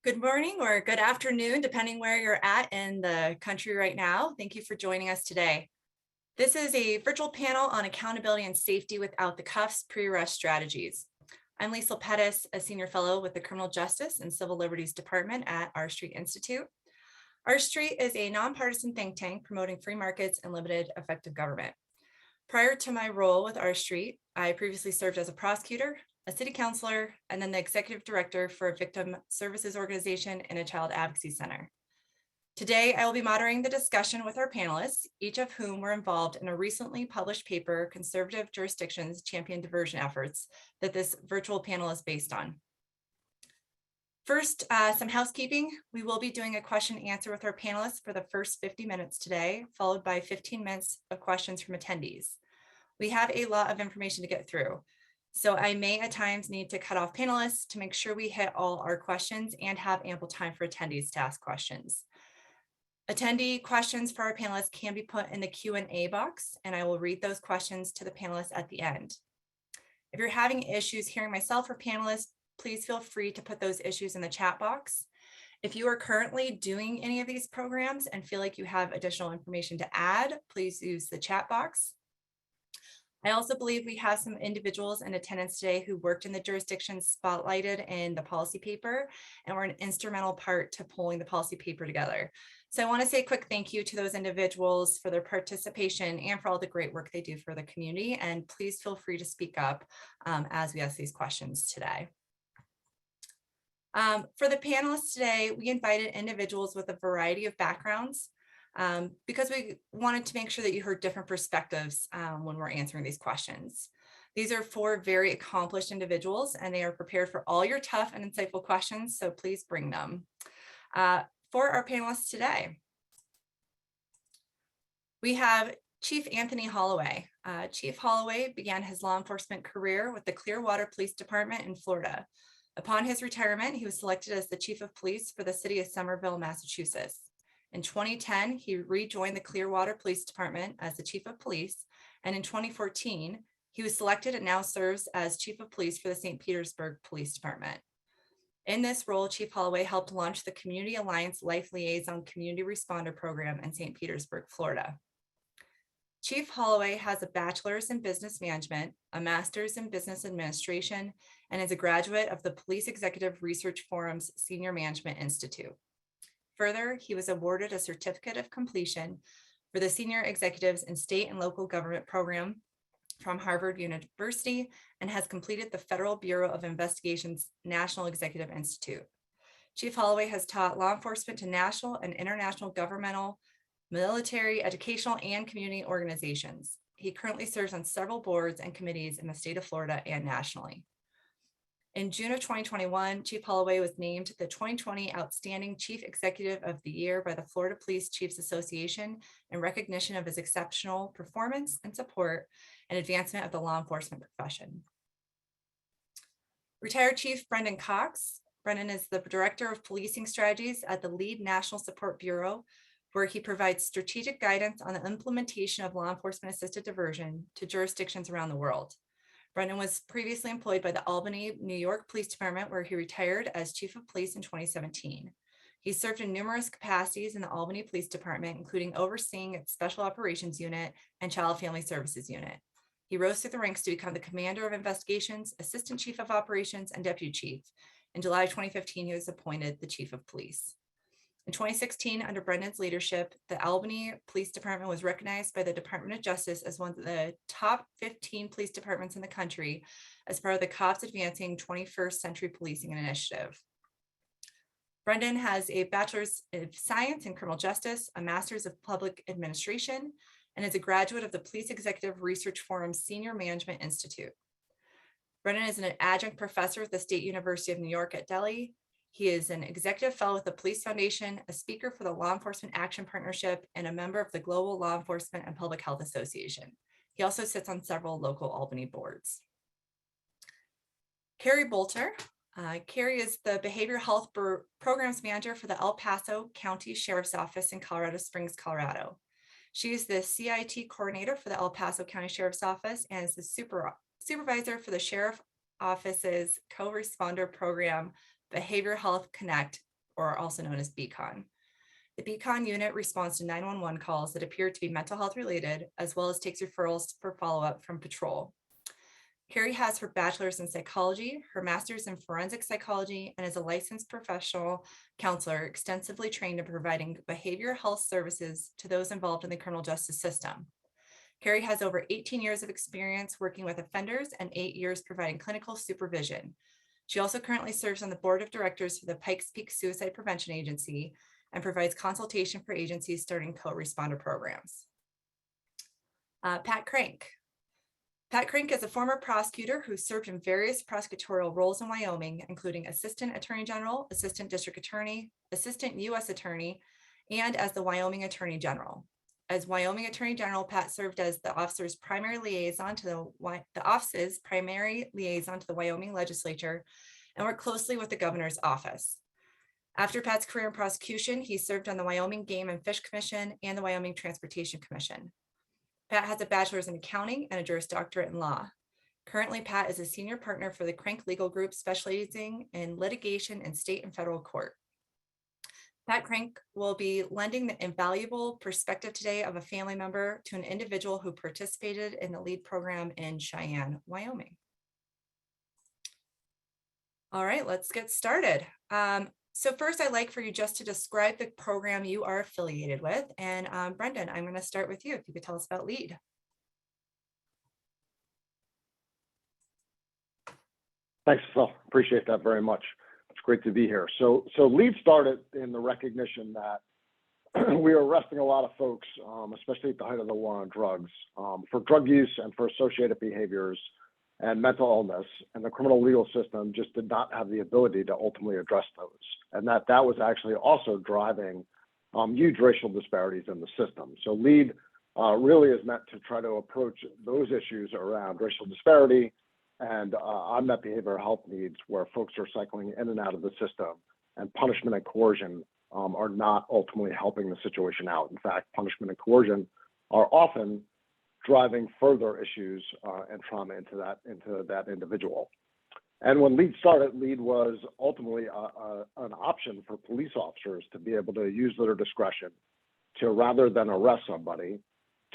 Good morning or good afternoon, depending where you're at in the country right now. Thank you for joining us today. This is a virtual panel on accountability and safety without the cuffs, pre-arrest strategies. I'm Lisa Pettis, a senior fellow with the Criminal Justice and Civil Liberties Department at R Street Institute. R Street is a nonpartisan think tank promoting free markets and limited effective government. Prior to my role with R Street, I previously served as a prosecutor, a city councilor, and then the executive director for a victim services organization and a child advocacy center. Today, I will be moderating the discussion with our panelists, each of whom were involved in a recently published paper, Conservative Jurisdictions Champion Diversion Efforts, that this virtual panel is based on. First, some housekeeping. We will be doing a question and answer with our panelists for the first 50 minutes today, followed by 15 minutes of questions from attendees. We have a lot of information to get through, so I may at times need to cut off panelists to make sure we hit all our questions and have ample time for attendees to ask questions. Attendee questions for our panelists can be put in the Q&A box, and I will read those questions to the panelists at the end. If you're having issues hearing myself or panelists, please feel free to put those issues in the chat box. If you are currently doing any of these programs and feel like you have additional information to add, please use the chat box. I also believe we have some individuals in attendance today who worked in the jurisdictions spotlighted in the policy paper and were an instrumental part to pulling the policy paper together. So I want to say a quick thank you to those individuals for their participation and for all the great work they do for the community. And please feel free to speak up as we ask these questions today. For the panelists today, we invited individuals with a variety of backgrounds because we wanted to make sure that you heard different perspectives when we're answering these questions. These are 4 very accomplished individuals, and they are prepared for all your tough and insightful questions, so please bring them. For our panelists today, we have Chief Anthony Holloway. Chief Holloway began his law enforcement career with the Clearwater Police Department in Florida. Upon his retirement, he was selected as the chief of police for the city of Somerville, Massachusetts. In 2010, he rejoined the Clearwater Police Department as the chief of police, and in 2014, he was selected and now serves as chief of police for the St. Petersburg Police Department. In this role, Chief Holloway helped launch the Community Alliance Life Liaison Community Responder Program in St. Petersburg, Florida. Chief Holloway has a bachelor's in business management, a master's in business administration, and is a graduate of the Police Executive Research Forum's Senior Management Institute. Further, he was awarded a certificate of completion for the Senior Executives in State and Local Government program from Harvard University and has completed the Federal Bureau of Investigation's National Executive Institute. Chief Holloway has taught law enforcement to national and international governmental, military, educational, and community organizations. He currently serves on several boards and committees in the state of Florida and nationally. In June of 2021, Chief Holloway was named the 2020 Outstanding Chief Executive of the Year by the Florida Police Chiefs Association in recognition of his exceptional performance and support and advancement of the law enforcement profession. Retired Chief Brendan Cox. Brendan is the Director of Policing Strategies at the Lead National Support Bureau, where he provides strategic guidance on the implementation of law enforcement assisted diversion to jurisdictions around the world. Brendan was previously employed by the Albany, New York Police Department, where he retired as Chief of Police in 2017. He served in numerous capacities in the Albany Police Department, including overseeing its Special Operations Unit and Child Family Services Unit. He rose through the ranks to become the Commander of Investigations, Assistant Chief of Operations, and Deputy Chief. In July 2015, he was appointed the Chief of Police. In 2016, under Brendan's leadership, the Albany Police Department was recognized by the Department of Justice as one of the top 15 police departments in the country as part of the COPS Advancing 21st Century Policing Initiative. Brendan has a Bachelor's of Science in Criminal Justice, a Master's of Public Administration, and is a graduate of the Police Executive Research Forum's Senior Management Institute. Brendan is an adjunct professor at the State University of New York at Delhi. He is an executive fellow with the Police Foundation, a speaker for the Law Enforcement Action Partnership, and a member of the Global Law Enforcement and Public Health Association. He also sits on several local Albany boards. Carrie Bolter. Carrie is the Behavioral Health Programs Manager for the El Paso County Sheriff's Office in Colorado Springs, Colorado. She is the CIT Coordinator for the El Paso County Sheriff's Office and is the Supervisor for the Sheriff Office's Co-Responder Program, Behavioral Health Connect or also known as BCON. The BCON unit responds to 911 calls that appear to be mental health related, as well as takes referrals for follow-up from patrol. Carrie has her bachelor's in psychology, her master's in forensic psychology, and is a licensed professional counselor extensively trained in providing behavioral health services to those involved in the criminal justice system. Carrie has over 18 years of experience working with offenders and 8 years providing clinical supervision. She also currently serves on the board of directors for the Pikes Peak Suicide Prevention Agency and provides consultation for agencies starting co-responder programs. Pat Crank. Pat Crank is a former prosecutor who served in various prosecutorial roles in Wyoming, including Assistant Attorney General, Assistant District Attorney, Assistant U.S. Attorney, and as the Wyoming Attorney General. As Wyoming Attorney General, Pat served as the office's primary liaison to the Wyoming legislature and worked closely with the governor's office. After Pat's career in prosecution, he served on the Wyoming Game and Fish Commission and the Wyoming Transportation Commission. Pat has a bachelor's in accounting and a Juris Doctorate in law. Currently, Pat is a senior partner for the Crank Legal Group, specializing in litigation in state and federal court. Pat Crank will be lending the invaluable perspective today of a family member to an individual who participated in the LEAD program in Cheyenne, Wyoming. All right, let's get started. So first, I'd like for you just to describe the program you are affiliated with. And Brendan, I'm going to start with you. If you could tell us about LEAD. Thanks, Phil. Appreciate that very much. It's great to be here. So LEAD started in the recognition that we were arresting a lot of folks, especially at the height of the war on drugs, for drug use and for associated behaviors and mental illness, and the criminal legal system just did not have the ability to ultimately address those. And that was actually also driving huge racial disparities in the system. So LEAD really is meant to try to approach those issues around racial disparity and unmet behavioral health needs, where folks are cycling in and out of the system, and punishment and coercion are not ultimately helping the situation out. In fact, punishment and coercion are often driving further issues and trauma into that individual. And when LEAD started, LEAD was ultimately an option for police officers to be able to use their discretion to, rather than arrest somebody,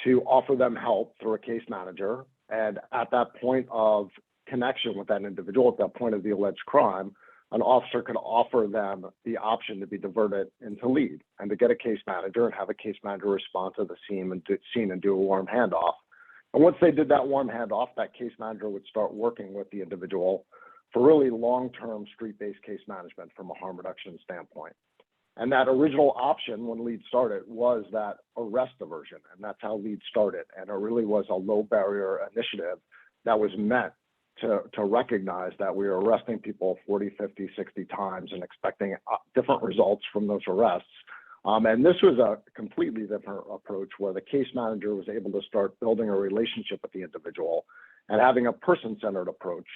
to offer them help through a case manager. And at that point of connection with that individual, at that point of the alleged crime, an officer could offer them the option to be diverted into LEAD and to get a case manager and have a case manager respond to the scene and do a warm handoff. And once they did that warm handoff, that case manager would start working with the individual for really long-term street-based case management from a harm reduction standpoint. And that original option when LEAD started was that arrest diversion, and that's how LEAD started. And it really was a low barrier initiative that was meant to recognize that we were arresting people 40, 50, 60 times and expecting different results from those arrests. And this was a completely different approach, where the case manager was able to start building a relationship with the individual and having a person-centered approach,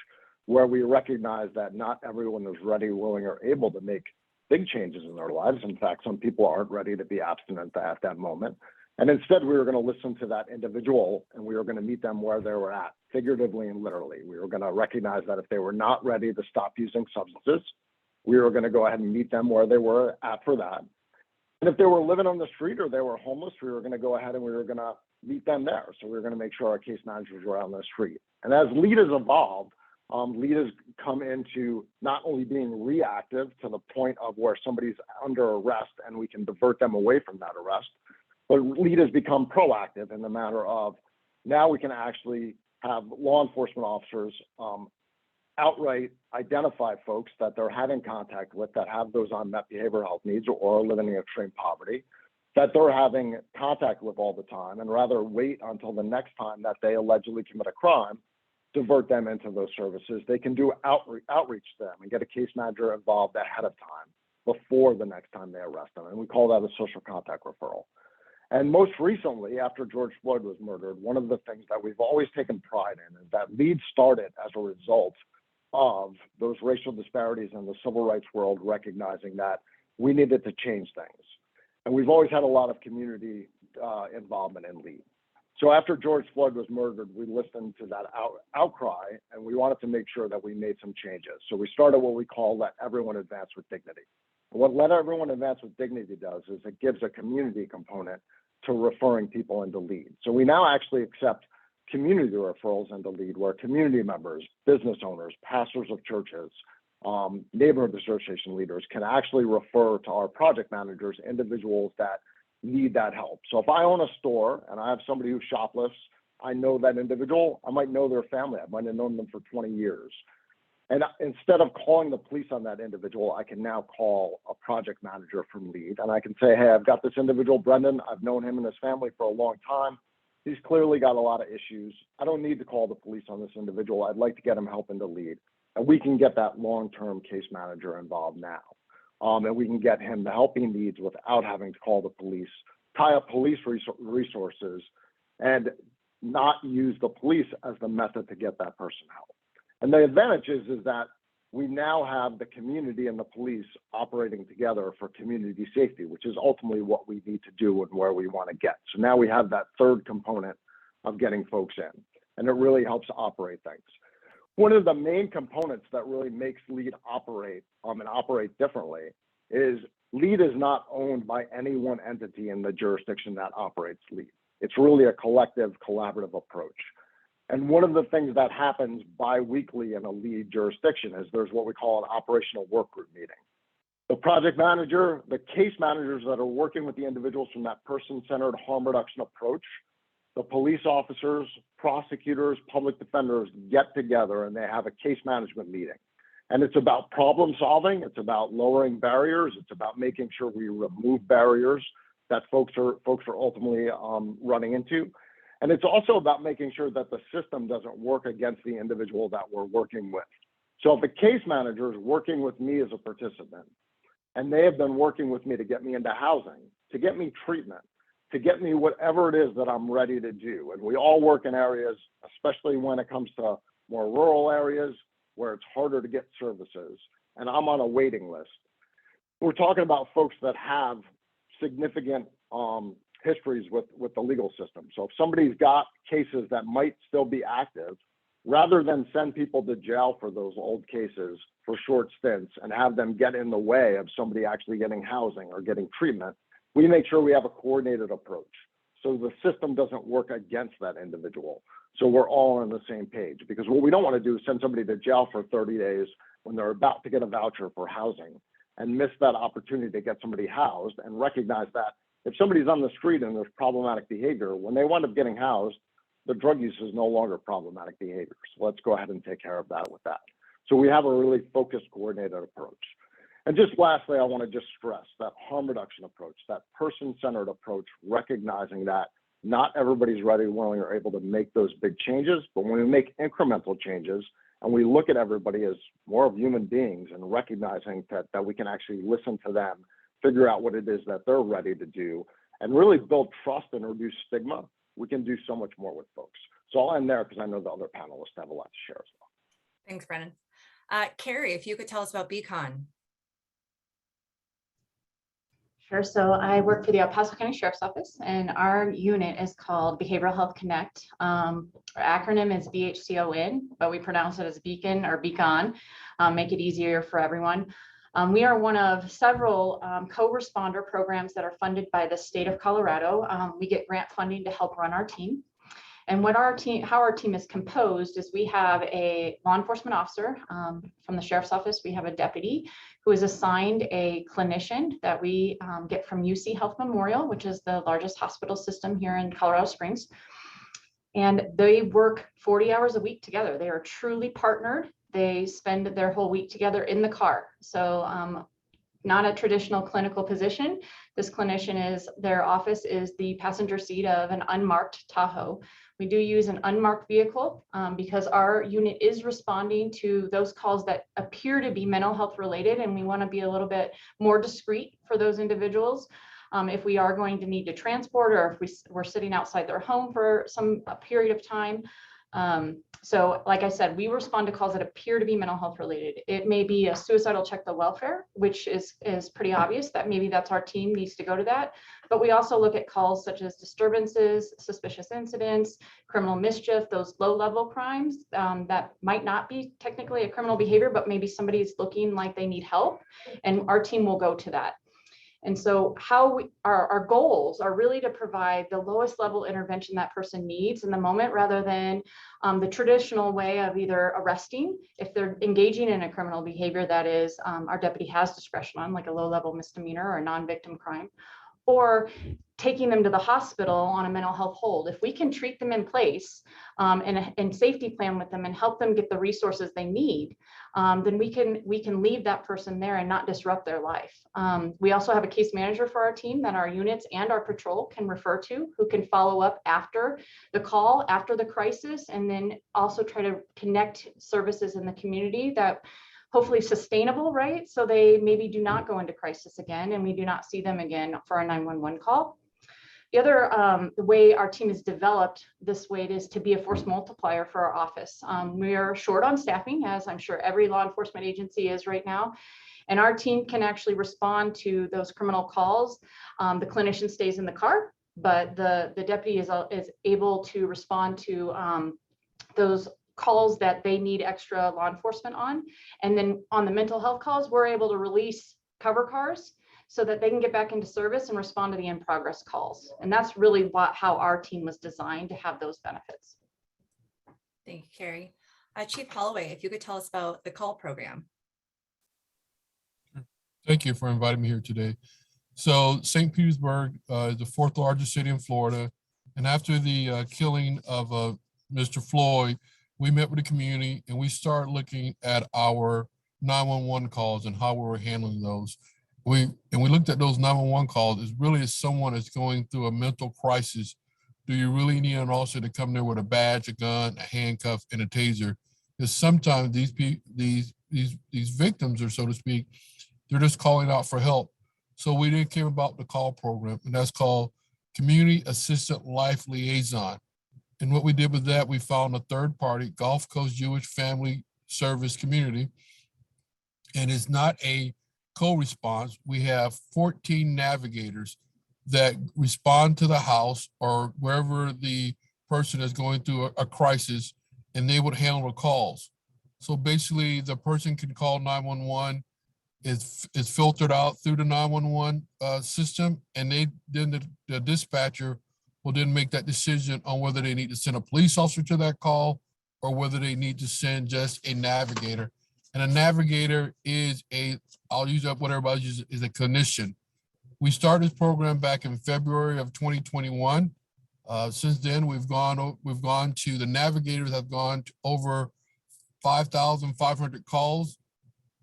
where we recognize that not everyone is ready, willing, or able to make big changes in their lives. In fact, some people aren't ready to be abstinent at that moment. And instead, we were going to listen to that individual, and we were going to meet them where they were at, figuratively and literally. We were going to recognize that if they were not ready to stop using substances, we were going to go ahead and meet them where they were at for that. And if they were living on the street or they were homeless, we were going to go ahead and we were going to meet them there. So we were going to make sure our case managers were out on the street. And as LEAD has evolved, LEAD has come into not only being reactive to the point of where somebody's under arrest and we can divert them away from that arrest, but LEAD has become proactive in the matter of now we can actually have law enforcement officers outright identify folks that they're having contact with that have those unmet behavioral health needs or are living in extreme poverty, that they're having contact with all the time, and rather wait until the next time that they allegedly commit a crime, divert them into those services. They can do outreach to them and get a case manager involved ahead of time before the next time they arrest them. And we call that a social contact referral. And most recently, after George Floyd was murdered, one of the things that we've always taken pride in is that LEAD started as a result of those racial disparities in the civil rights world, recognizing that we needed to change things. And we've always had a lot of community involvement in LEAD. So after George Floyd was murdered, we listened to that outcry, and we wanted to make sure that we made some changes. So we started what we call Let Everyone Advance with Dignity. What Let Everyone Advance with Dignity does is it gives a community component to referring people into LEAD. So we now actually accept community referrals into LEAD, where community members, business owners, pastors of churches, neighborhood association leaders can actually refer to our project managers individuals that need that help. So if I own a store and I have somebody who shoplifts, I know that individual, I might know their family, I might have known them for 20 years. And instead of calling the police on that individual, I can now call a project manager from LEAD, and I can say, hey, I've got this individual, Brendan, I've known him and his family for a long time. He's clearly got a lot of issues. I don't need to call the police on this individual. I'd like to get him help into LEAD. And we can get that long-term case manager involved now. And we can get him the help he needs without having to call the police, tie up police resources, and not use the police as the method to get that person help. And the advantage is that we now have the community and the police operating together for community safety, which is ultimately what we need to do and where we want to get. So now we have that third component of getting folks in, and it really helps operate things. One of the main components that really makes LEAD operate and operate differently is LEAD is not owned by any one entity in the jurisdiction that operates LEAD. It's really a collective, collaborative approach. And one of the things that happens bi-weekly in a LEAD jurisdiction is there's what we call an operational work group meeting. The project manager, the case managers that are working with the individuals from that person-centered harm reduction approach, the police officers, prosecutors, public defenders get together and they have a case management meeting. And it's about problem solving, it's about lowering barriers, it's about making sure we remove barriers that folks are ultimately running into. And it's also about making sure that the system doesn't work against the individual that we're working with. So if a case manager is working with me as a participant, and they have been working with me to get me into housing, to get me treatment, to get me whatever it is that I'm ready to do. And we all work in areas, especially when it comes to more rural areas where it's harder to get services, and I'm on a waiting list. We're talking about folks that have significant histories with the legal system. So if somebody's got cases that might still be active, rather than send people to jail for those old cases for short stints and have them get in the way of somebody actually getting housing or getting treatment, we make sure we have a coordinated approach. So the system doesn't work against that individual. So we're all on the same page, because what we don't want to do is send somebody to jail for 30 days when they're about to get a voucher for housing and miss that opportunity to get somebody housed, and recognize that if somebody's on the street and there's problematic behavior, when they wind up getting housed, the drug use is no longer problematic behavior. So let's go ahead and take care of that with that. So we have a really focused, coordinated approach. And just lastly, I want to just stress that harm reduction approach, that person-centered approach, recognizing that not everybody's ready, willing, or able to make those big changes, but when we make incremental changes and we look at everybody as more of human beings and recognizing that we can actually listen to them, figure out what it is that they're ready to do, and really build trust and reduce stigma, we can do so much more with folks. So I'll end there because I know the other panelists have a lot to share as well. Thanks, Brennan. Carrie, if you could tell us about Beacon. Sure. So I work for the El Paso County Sheriff's Office, and our unit is called Behavioral Health Connect. Our acronym is BHCON, but we pronounce it as Beacon or Beacon, make it easier for everyone. We are one of several co-responder programs that are funded by the state of Colorado. We get grant funding to help run our team. And what how our team is composed is we have a law enforcement officer from the sheriff's office. We have a deputy who is assigned a clinician that we get from UC Health Memorial, which is the largest hospital system here in Colorado Springs. And they work 40 hours a week together. They are truly partnered. They spend their whole week together in the car. So not a traditional clinical position. This clinician their office is the passenger seat of an unmarked Tahoe. We do use an unmarked vehicle because our unit is responding to those calls that appear to be mental health related, and we want to be a little bit more discreet for those individuals. If we are going to need to transport, or if we're sitting outside their home for a period of time, So like I said, we respond to calls that appear to be mental health related. It may be a suicidal check the welfare, which is pretty obvious that maybe that's our team needs to go to that. But we also look at calls such as disturbances, suspicious incidents, criminal mischief, those low level crimes that might not be technically a criminal behavior, but maybe somebody's looking like they need help, and our team will go to that. And so our goals are really to provide the lowest level intervention that person needs in the moment, rather than the traditional way of either arresting if they're engaging in a criminal behavior that is our deputy has discretion on, like a low level misdemeanor or a non-victim crime, or taking them to the hospital on a mental health hold. If we can treat them in place and safety plan with them and help them get the resources they need, then we can leave that person there and not disrupt their life. We also have a case manager for our team that our units and our patrol can refer to, who can follow up after the call, after the crisis, and then also try to connect services in the community that hopefully sustainable, right? So they maybe do not go into crisis again, and we do not see them again for a 911 call. The other the way our team is developed this way is to be a force multiplier for our office. We are short on staffing, as I'm sure every law enforcement agency is right now. And our team can actually respond to those criminal calls. The clinician stays in the car, but the deputy is able to respond to those calls that they need extra law enforcement on. And then on the mental health calls, we're able to release cover cars so that they can get back into service and respond to the in progress calls. And that's really how our team was designed to have those benefits. Thank you, Carrie. Chief Holloway, if you could tell us about the call program. Thank you for inviting me here today. So St. Petersburg is the fourth largest city in Florida. And after the killing of Mr. Floyd, we met with the community and we started looking at our 911 calls and how we were handling those. We looked at those 911 calls as really as someone that's going through a mental crisis. Do you really need an officer to come there with a badge, a gun, a handcuff, and a taser? Because sometimes these victims, or so to speak, they're just calling out for help. So we then came about the call program, and that's called Community Assisted Life Liaison. And what we did with that, we found a third party, Gulf Coast Jewish Family Service Community, and it's not a co-response. We have 14 navigators that respond to the house or wherever the person is going through a crisis, and they would handle the calls. So basically, the person can call 911. It's filtered out through the 911 system, and then the dispatcher will then make that decision on whether they need to send a police officer to that call or whether they need to send just a navigator. And a navigator is I'll use up what everybody uses, is a clinician. We started this program back in February of 2021. Since then, we've gone to, the navigators have gone to over 5,500 calls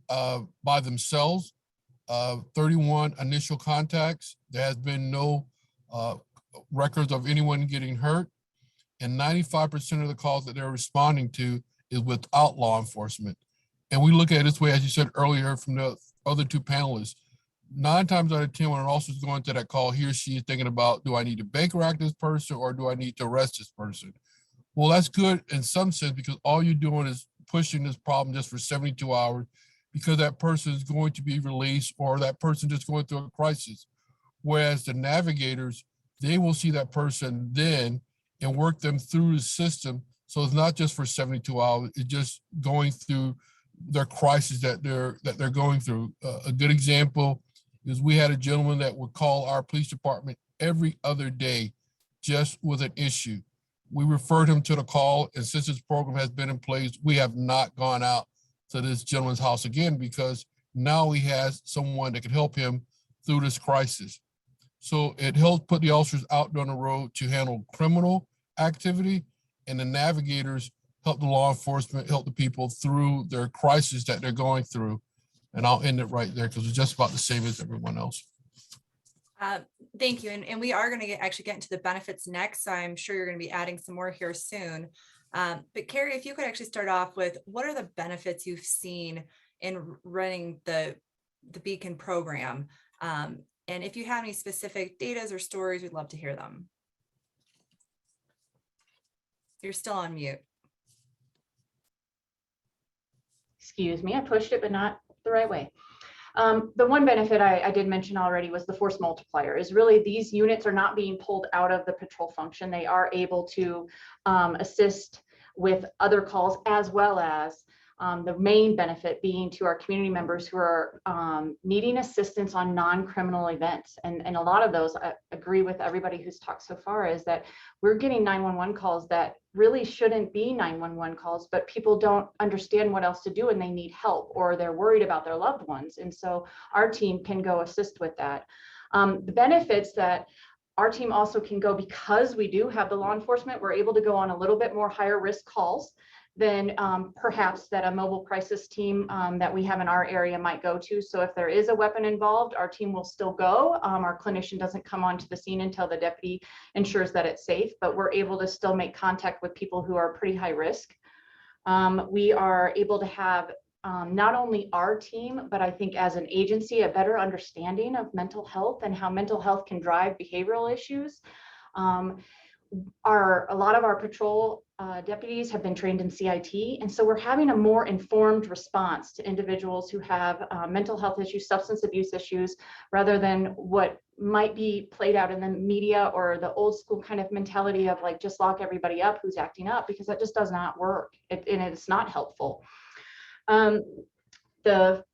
by themselves, 31 initial contacts. There has been no records of anyone getting hurt, and 95% of the calls that they're responding to is without law enforcement. And we look at it this way, as you said earlier from the other two panelists, 9 times out of 10, when an officer is going to that call, he or she is thinking about, do I need to Baker Act this person or do I need to arrest this person? Well, that's good in some sense, because all you're doing is pushing this problem just for 72 hours, because that person is going to be released or that person just going through a crisis. Whereas the navigators, they will see that person then and work them through the system. So it's not just for 72 hours, it's just going through their crisis that they're going through. A good example is we had a gentleman that would call our police department every other day just with an issue. We referred him to the call, and since this program has been in place, we have not gone out to this gentleman's house again, because now he has someone that can help him through this crisis. So it helps put the officers out on the road to handle criminal activity, and the navigators help the law enforcement, help the people through their crisis that they're going through. And I'll end it right there because it's just about the same as everyone else. Thank you. And we are going to actually get into the benefits next. So I'm sure you're going to be adding some more here soon. But Carrie, if you could actually start off with, what are the benefits you've seen in running the Beacon program? And if you have any specific data or stories, we'd love to hear them. You're still on mute. Excuse me, I pushed it, but not the right way. The one benefit I did mention already was the force multiplier, is really these units are not being pulled out of the patrol function. They are able to assist with other calls, as well as the main benefit being to our community members who are needing assistance on non-criminal events. And a lot of those, I agree with everybody who's talked so far, is that we're getting 911 calls that really shouldn't be 911 calls, but people don't understand what else to do and they need help, or they're worried about their loved ones. And so our team can go assist with that. The benefits that our team also can go, because we do have the law enforcement, we're able to go on a little bit more higher risk calls than perhaps that a mobile crisis team that we have in our area might go to. So if there is a weapon involved, our team will still go. Our clinician doesn't come onto the scene until the deputy ensures that it's safe, but we're able to still make contact with people who are pretty high risk. We are able to have not only our team, but I think as an agency, a better understanding of mental health and how mental health can drive behavioral issues. A lot of our patrol deputies have been trained in CIT, and so we're having a more informed response to individuals who have mental health issues, substance abuse issues, rather than what might be played out in the media, or the old school kind of mentality of like, just lock everybody up who's acting up, because that just does not work, and it's not helpful.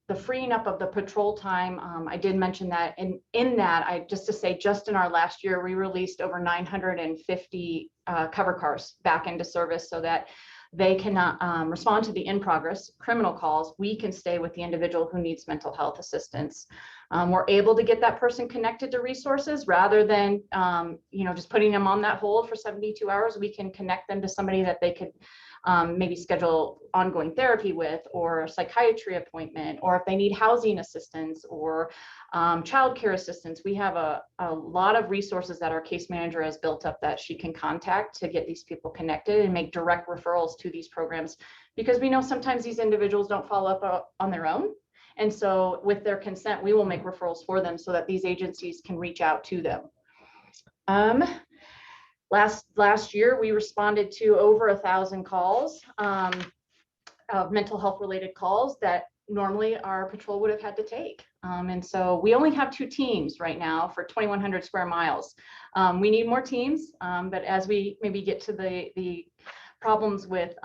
The freeing up of the patrol time, I did mention that, and in that, just to say, just in our last year, we released over 950 cover cars back into service, so that they can respond to the in-progress criminal calls. We can stay with the individual who needs mental health assistance. We're able to get that person connected to resources, rather than just putting them on that hold for 72 hours. We can connect them to somebody that they could maybe schedule ongoing therapy with, or a psychiatry appointment, or if they need housing assistance or childcare assistance. We have a lot of resources that our case manager has built up that she can contact to get these people connected and make direct referrals to these programs, because we know sometimes these individuals don't follow up on their own. And so with their consent, we will make referrals for them so that these agencies can reach out to them. Last year, we responded to over 1,000 calls of mental health related calls that normally our patrol would have had to take. And so we only have 2 teams right now for 2,100 square miles. We need more teams, but as we maybe get to the problems with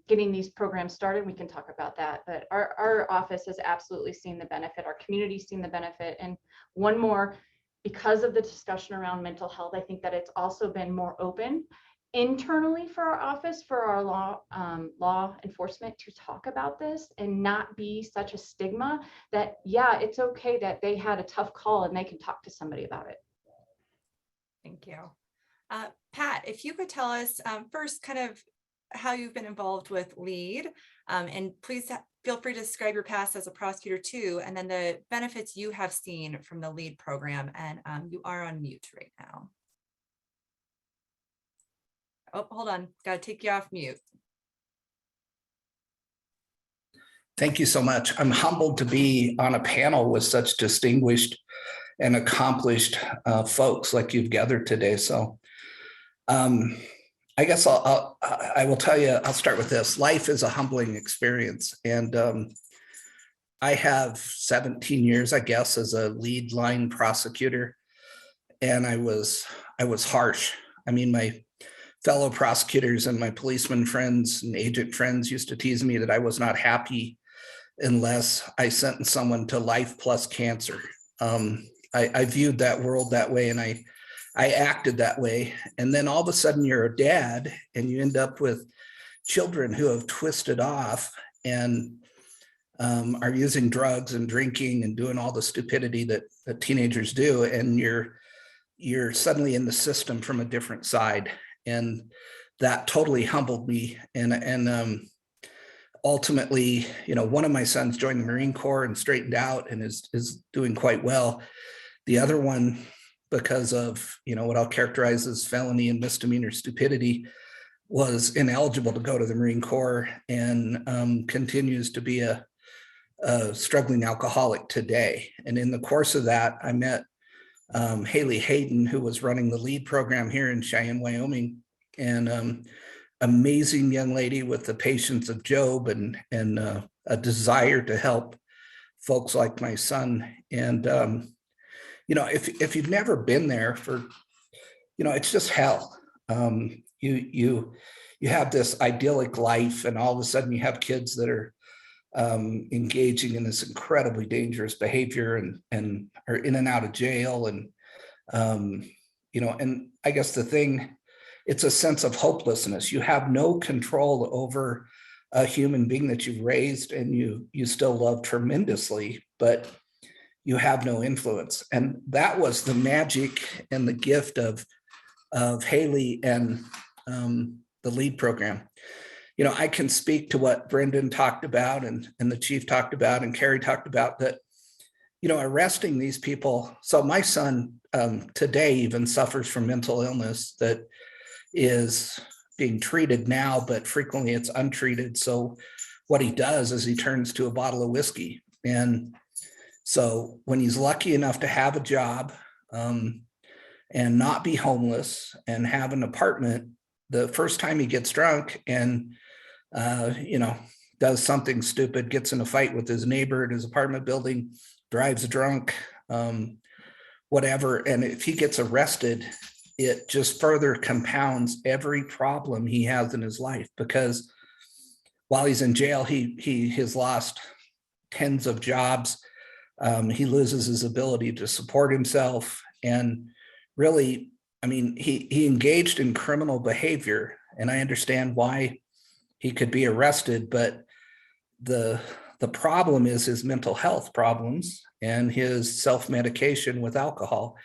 getting these programs started, we can talk about that. But our office has absolutely seen the benefit. Our community's seen the benefit. And one more, because of the discussion around mental health, I think that it's also been more open internally for our office, for our law enforcement to talk about this, and not be such a stigma that, yeah, it's okay that they had a tough call and they can talk to somebody about it. Thank you. Pat, if you could tell us first kind of how you've been involved with LEAD, and please feel free to describe your past as a prosecutor too, and then the benefits you have seen from the LEAD program. And you are on mute right now. Oh, hold on, got to take you off mute. Thank you so much. I'm humbled to be on a panel with such distinguished and accomplished folks like you've gathered today. So I guess I will tell you, I'll start with this. Life is a humbling experience. And I have 17 years, I guess, as a lead line prosecutor. And I was harsh. I mean, my fellow prosecutors and my policeman friends and agent friends used to tease me that I was not happy unless I sentenced someone to life plus cancer. I viewed that world that way, and I acted that way. And then all of a sudden you're a dad and you end up with children who have twisted off and are using drugs and drinking and doing all the stupidity that teenagers do. And you're suddenly in the system from a different side. And that totally humbled me. And ultimately, one of my sons joined the Marine Corps and straightened out and is doing quite well. The other one, because of what I'll characterize as felony and misdemeanor stupidity, was ineligible to go to the Marine Corps and continues to be a struggling alcoholic today. And in the course of that, I met Haley Hayden, who was running the LEAD program here in Cheyenne, Wyoming, and amazing young lady with the patience of Job and a desire to help folks like my son. And, if you've never been there it's just hell. You have this idyllic life, and all of a sudden you have kids that are engaging in this incredibly dangerous behavior and are in and out of jail. And, and I guess it's a sense of hopelessness. You have no control over a human being that you've raised and you still love tremendously, but you have no influence. And that was the magic and the gift of Haley and the LEAD program. I can speak to what Brendan talked about and the chief talked about and Carrie talked about, that, arresting these people. So my son today even suffers from mental illness that is being treated now, but frequently it's untreated. So what he does is he turns to a bottle of whiskey. And so when he's lucky enough to have a job and not be homeless and have an apartment, the first time he gets drunk and, does something stupid, gets in a fight with his neighbor at his apartment building, drives drunk, whatever. And if he gets arrested, it just further compounds every problem he has in his life, because while he's in jail, he has lost tens of jobs. He loses his ability to support himself. And really, he engaged in criminal behavior, and I understand why he could be arrested, but the problem is his mental health problems and his self-medication with alcohol.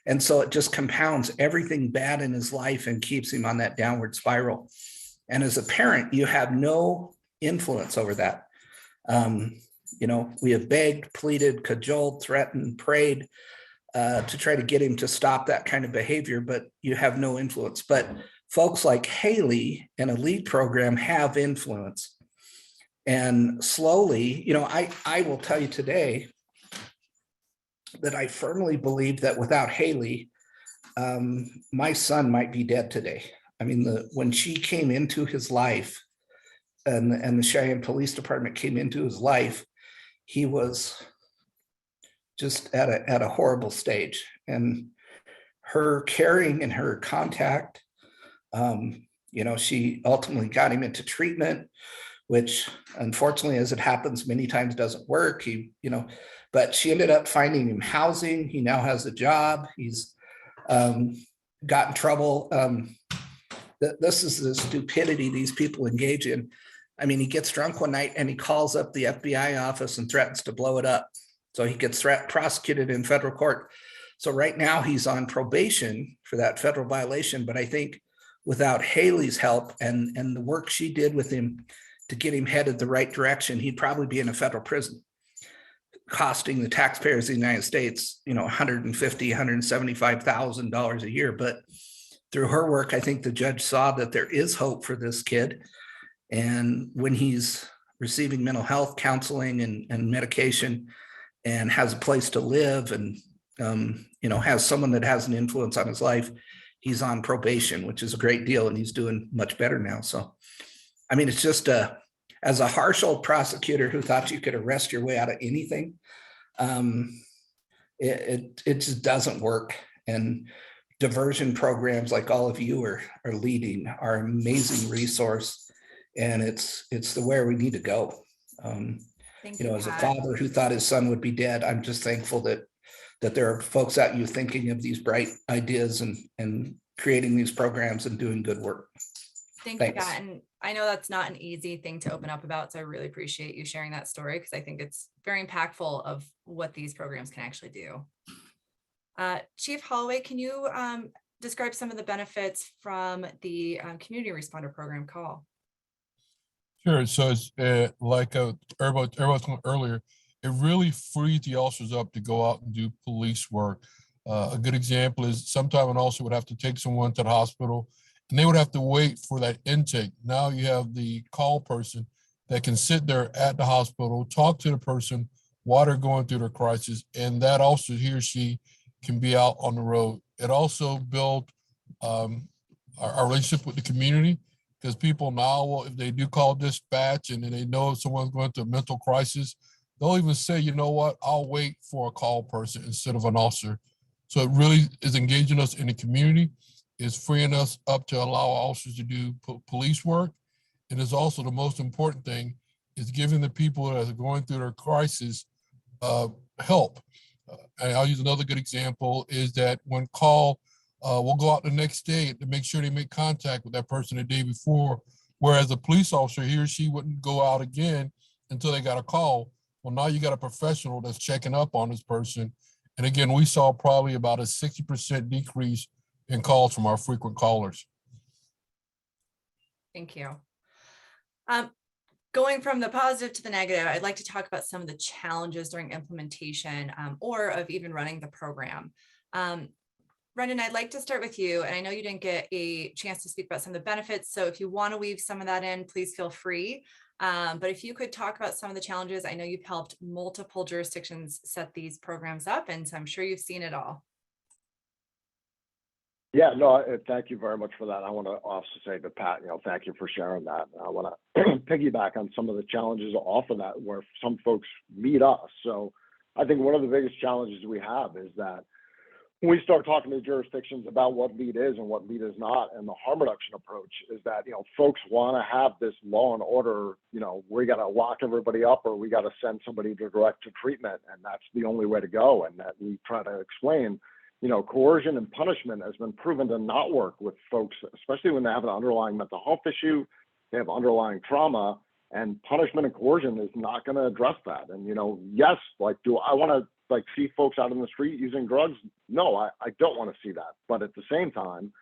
And so it just compounds everything bad in his life and keeps him on that downward spiral. And as a parent, you have no influence over that. We have begged, pleaded, cajoled, threatened, prayed to try to get him to stop that kind of behavior, but you have no influence. But folks like Haley and a LEAD program have influence. And slowly, I will tell you today that I firmly believe that without Haley, my son might be dead today. When she came into his life and the Cheyenne Police Department came into his life, he was just at a horrible stage. And her caring and her contact, she ultimately got him into treatment, which unfortunately, as it happens many times, doesn't work. But she ended up finding him housing. He now has a job. He's got in trouble. This is the stupidity these people engage in. He gets drunk one night and he calls up the FBI office and threatens to blow it up. So he gets prosecuted in federal court. So right now he's on probation for that federal violation. But I think without Haley's help and the work she did with him to get him headed the right direction, he'd probably be in a federal prison, costing the taxpayers of the United States, $150,000, $175,000 a year. But through her work, I think the judge saw that there is hope for this kid. And when he's receiving mental health counseling and medication and has a place to live and, has someone that has an influence on his life, he's on probation, which is a great deal. And he's doing much better now. So, it's just as a harsh old prosecutor who thought you could arrest your way out of anything, it just doesn't work. And diversion programs like all of you are leading are an amazing resource, and it's the where we need to go. Thank you, As a Pat. father who thought his son would be dead, I'm just thankful that there are folks out you thinking of these bright ideas and creating these programs and doing good work. Thank Thanks. you, Pat. And I know that's not an easy thing to open up about, so I really appreciate you sharing that story, because I think it's very impactful of what these programs can actually do. Chief Holloway, can you describe some of the benefits from the community responder program call? Sure. So it's like everybody talked earlier, it really frees the officers up to go out and do police work. A good example is sometimes an officer would have to take someone to the hospital and they would have to wait for that intake. Now you have the call person that can sit there at the hospital, talk to the person while they're going through their crisis, and that officer, he or she, can be out on the road. It also built our relationship with the community, because people now, will, if they do call dispatch and then they know if someone's going through a mental crisis, they'll even say, you know what, I'll wait for a call person instead of an officer. So it really is engaging us in the community, is freeing us up to allow officers to do police work. And it's also the most important thing is giving the people that are going through their crisis help. And I'll use another good example is that when call, we'll go out the next day to make sure they make contact with that person the day before. Whereas a police officer, he or she wouldn't go out again until they got a call. Well, now you got a professional that's checking up on this person. And again, we saw probably about a 60% decrease in calls from our frequent callers. Thank you. Going from the positive to the negative, I'd like to talk about some of the challenges during implementation or of even running the program. Brendan, I'd like to start with you. And I know you didn't get a chance to speak about some of the benefits. So if you want to weave some of that in, please feel free. But if you could talk about some of the challenges, I know you've helped multiple jurisdictions set these programs up, and so I'm sure you've seen it all. Yeah, no, thank you very much for that. I want to also say to Pat, thank you for sharing that. I want to piggyback on some of the challenges off of that where some folks meet us. So I think one of the biggest challenges we have is that when we start talking to jurisdictions about what lead is and what lead is not, and the harm reduction approach is that, folks want to have this law and order, we got to lock everybody up or we got to send somebody to direct to treatment. And that's the only way to go. And that we try to explain, coercion and punishment has been proven to not work with folks, especially when they have an underlying mental health issue, they have underlying trauma, and punishment and coercion is not going to address that. And, yes, do I want to see folks out in the street using drugs? No, I don't want to see that. But at the same time,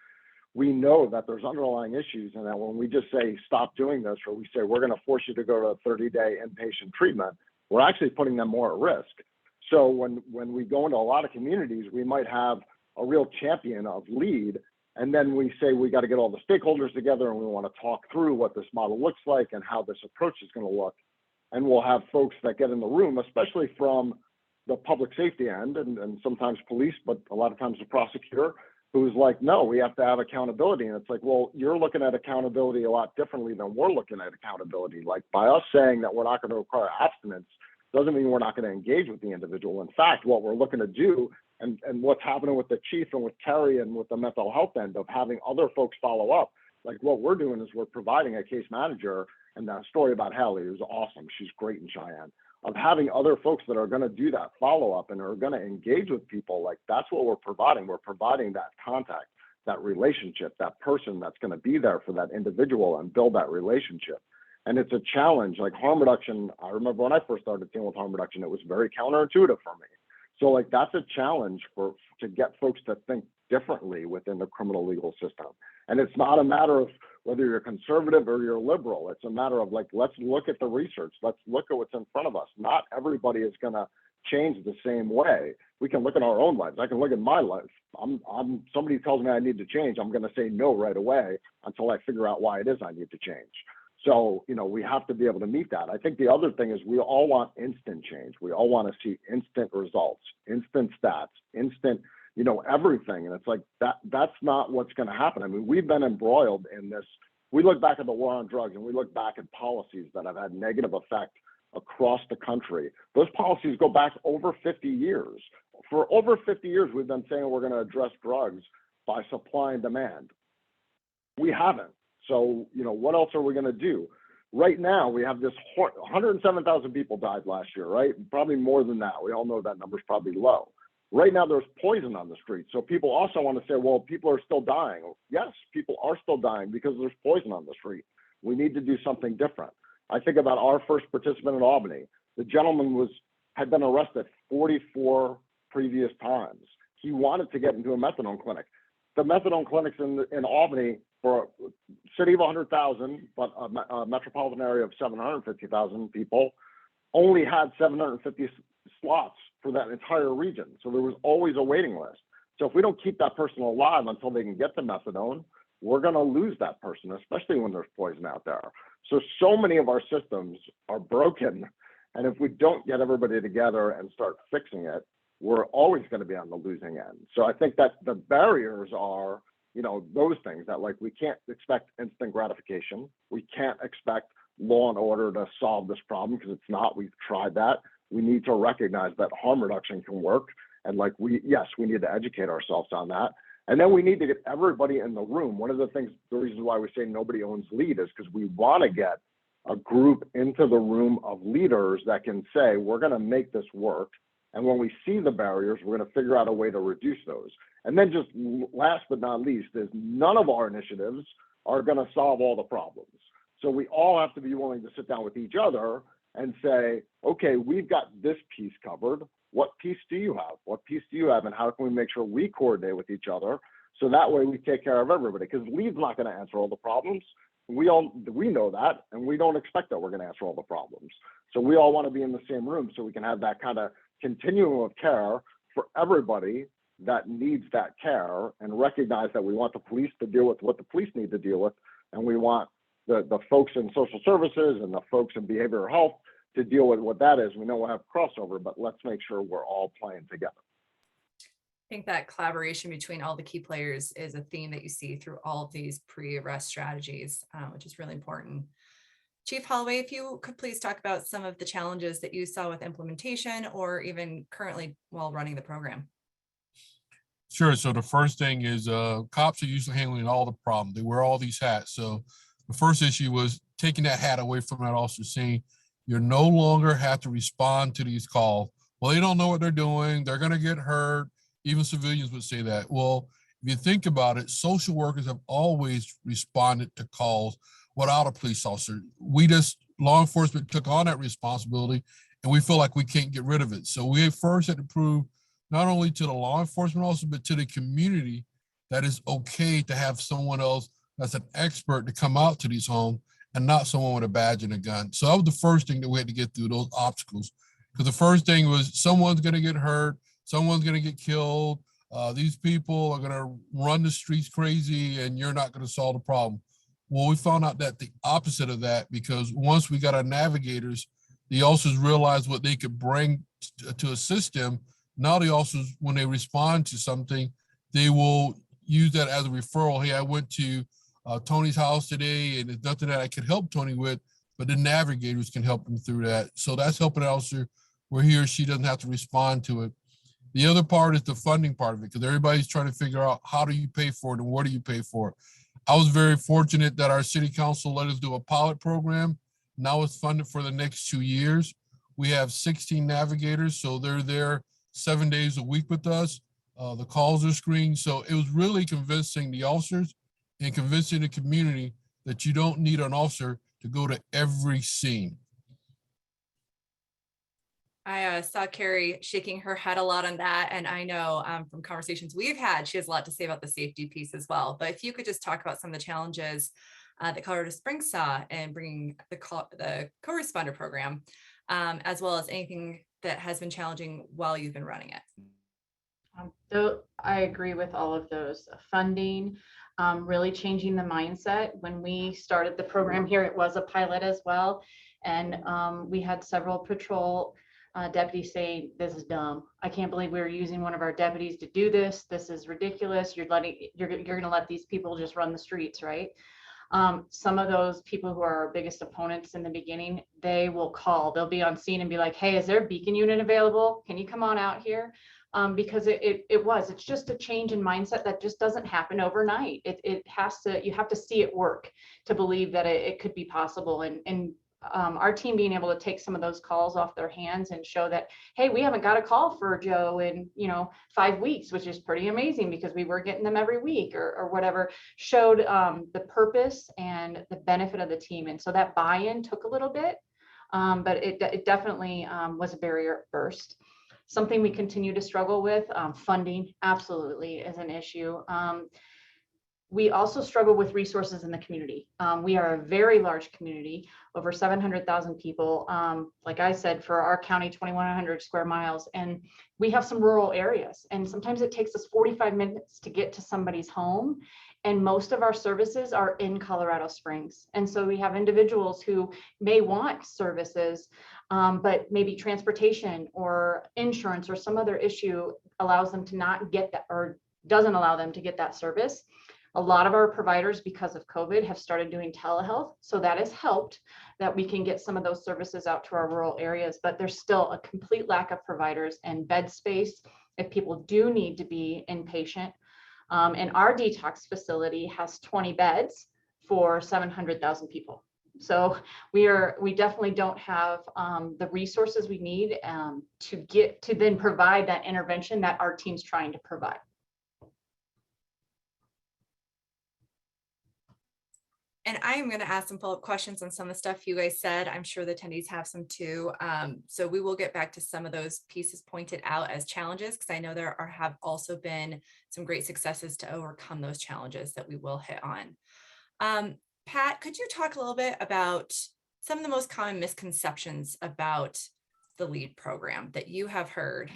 we know that there's underlying issues, and that when we just say, stop doing this, or we say, we're going to force you to go to a 30-day inpatient treatment, we're actually putting them more at risk. So when we go into a lot of communities, we might have a real champion of lead, and then we say we got to get all the stakeholders together and we want to talk through what this model looks like and how this approach is going to look. And we'll have folks that get in the room, especially from the public safety end and sometimes police, but a lot of times the prosecutor, who's like, no, we have to have accountability. And it's like, well, you're looking at accountability a lot differently than we're looking at accountability. Like by us saying that we're not going to require abstinence doesn't mean we're not going to engage with the individual. In fact, what we're looking to do and what's happening with the chief and with Terry and with the mental health end of having other folks follow up, like what we're doing is we're providing a case manager, and that story about Hallie is awesome. She's great in Cheyenne. Of having other folks that are going to do that follow up and are going to engage with people, like that's what we're providing. We're providing that contact, that relationship, that person that's going to be there for that individual and build that relationship. And it's a challenge. Like harm reduction, I remember when I first started dealing with harm reduction, it was very counterintuitive for me. So like that's a challenge to get folks to think differently within the criminal legal system. And it's not a matter of whether you're conservative or you're liberal. It's a matter of like, let's look at the research. Let's look at what's in front of us. Not everybody is going to change the same way. We can look at our own lives. I can look at my life. Somebody tells me I need to change. I'm going to say no right away until I figure out why it is I need to change. So, we have to be able to meet that. I think the other thing is we all want instant change. We all want to see instant results, instant stats, instant, everything. And it's like that's not what's going to happen. I mean, we've been embroiled in this. We look back at the war on drugs and we look back at policies that have had negative effect across the country. Those policies go back over 50 years. For over 50 years, we've been saying we're going to address drugs by supply and demand. We haven't. So, what else are we going to do? Right now, we have this 107,000 people died last year, right? Probably more than that. We all know that number's probably low. Right now, there's poison on the street. So people also want to say, well, people are still dying. Yes, people are still dying because there's poison on the street. We need to do something different. I think about our first participant in Albany. The gentleman had been arrested 44 previous times. He wanted to get into a methadone clinic. The methadone clinics in Albany, for a city of 100,000, but a metropolitan area of 750,000 people, only had 750 slots for that entire region. So there was always a waiting list. So if we don't keep that person alive until they can get the methadone, we're going to lose that person, especially when there's poison out there. So many of our systems are broken. And if we don't get everybody together and start fixing it, we're always going to be on the losing end. So I think that the barriers are those things that like we can't expect instant gratification. We can't expect law and order to solve this problem because it's not. We've tried that. We need to recognize that harm reduction can work. And like we need to educate ourselves on that. And then we need to get everybody in the room. One of the reasons why we say nobody owns lead is because we want to get a group into the room of leaders that can say, we're going to make this work. And when we see the barriers, we're going to figure out a way to reduce those. And then just last but not least is none of our initiatives are going to solve all the problems. So we all have to be willing to sit down with each other and say, okay, we've got this piece covered. What piece do you have? What piece do you have? And how can we make sure we coordinate with each other so that way we take care of everybody? Because lead's not going to answer all the problems. We know that, and we don't expect that we're going to answer all the problems. So we all want to be in the same room so we can have that kind of continuum of care for everybody that needs that care, and recognize that we want the police to deal with what the police need to deal with, and we want the folks in social services and the folks in behavioral health to deal with what that is. We know we'll have crossover, but let's make sure we're all playing together. I think that collaboration between all the key players is a theme that you see through all of these pre-arrest strategies, which is really important. Chief Holloway, if you could please talk about some of the challenges that you saw with implementation or even currently while running the program. Sure. So the first thing is cops are usually handling all the problem. They wear all these hats. So the first issue was taking that hat away from that officer, saying you no longer have to respond to these calls. Well, they don't know what they're doing. They're going to get hurt. Even civilians would say that. Well, if you think about it, social workers have always responded to calls without a police officer. Law enforcement took on that responsibility, and we feel like we can't get rid of it. So we first had to prove not only to the law enforcement officer, but to the community that it's okay to have someone else that's an expert to come out to these homes and not someone with a badge and a gun. So that was the first thing that we had to get through, those obstacles. Because the first thing was someone's going to get hurt, someone's going to get killed. These people are going to run the streets crazy and you're not going to solve the problem. Well, we found out that the opposite of that, because once we got our navigators, the officers realized what they could bring to assist them. Now the officers, when they respond to something, they will use that as a referral. Hey, I went to Tony's house today and there's nothing that I could help Tony with, but the navigators can help them through that. So that's helping the officer where he or she doesn't have to respond to it. The other part is the funding part of it, because everybody's trying to figure out how do you pay for it and what do you pay for it. I was very fortunate that our city council let us do a pilot program. Now it's funded for the next 2 years. We have 16 navigators, so they're there 7 days a week with us. The calls are screened. So it was really convincing the officers and convincing the community that you don't need an officer to go to every scene. I saw Carrie shaking her head a lot on that. And I know from conversations we've had, she has a lot to say about the safety piece as well. But if you could just talk about some of the challenges that Colorado Springs saw in bringing the co-responder program, as well as anything that has been challenging while you've been running it. So I agree with all of those. Funding, really changing the mindset. When we started the program here, it was a pilot as well. And we had several patrol deputies say, this is dumb. I can't believe we were using one of our deputies to do this. This is ridiculous. You're going to let these people just run the streets, right? Some of those people who are our biggest opponents in the beginning, they will call. They'll be on scene and be like, hey, is there a beacon unit available? Can you come on out here? Because it's just a change in mindset that just doesn't happen overnight. You have to see it work to believe that it could be possible. And our team being able to take some of those calls off their hands and show that, hey, we haven't got a call for Joe in 5 weeks, which is pretty amazing because we were getting them every week or whatever, showed the purpose and the benefit of the team. And so that buy-in took a little bit, but it definitely was a barrier at first. Something we continue to struggle with, funding absolutely is an issue. We also struggle with resources in the community. We are a very large community, over 700,000 people. Like I said, for our county, 2,100 square miles, and we have some rural areas. And sometimes it takes us 45 minutes to get to somebody's home. And most of our services are in Colorado Springs. And so we have individuals who may want services, but maybe transportation or insurance or some other issue allows them to not get that, or doesn't allow them to get that service. A lot of our providers, because of COVID, have started doing telehealth. So that has helped that we can get some of those services out to our rural areas, but there's still a complete lack of providers and bed space if people do need to be inpatient. And our detox facility has 20 beds for 700,000 people. So we definitely don't have the resources we need to then provide that intervention that our team's trying to provide. And I am going to ask some follow-up questions on some of the stuff you guys said. I'm sure the attendees have some too. So we will get back to some of those pieces pointed out as challenges, because I know there have also been some great successes to overcome those challenges that we will hit on. Pat, could you talk a little bit about some of the most common misconceptions about the LEAD program that you have heard?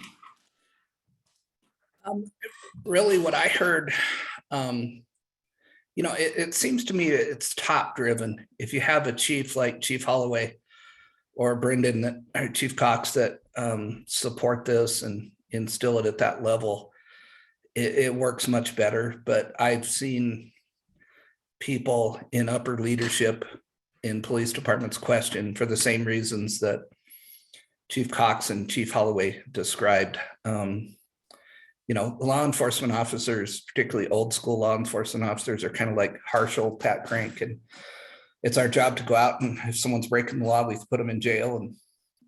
Really what I heard, it seems to me it's top driven. If you have a chief like Chief Holloway or Brendan or Chief Cox that support this and instill it at that level, it works much better. But I've seen people in upper leadership in police departments question for the same reasons that Chief Cox and Chief Holloway described. Law enforcement officers, particularly old school law enforcement officers, are kind of like harsh old Pat Crank, and it's our job to go out, and if someone's breaking the law, we put them in jail,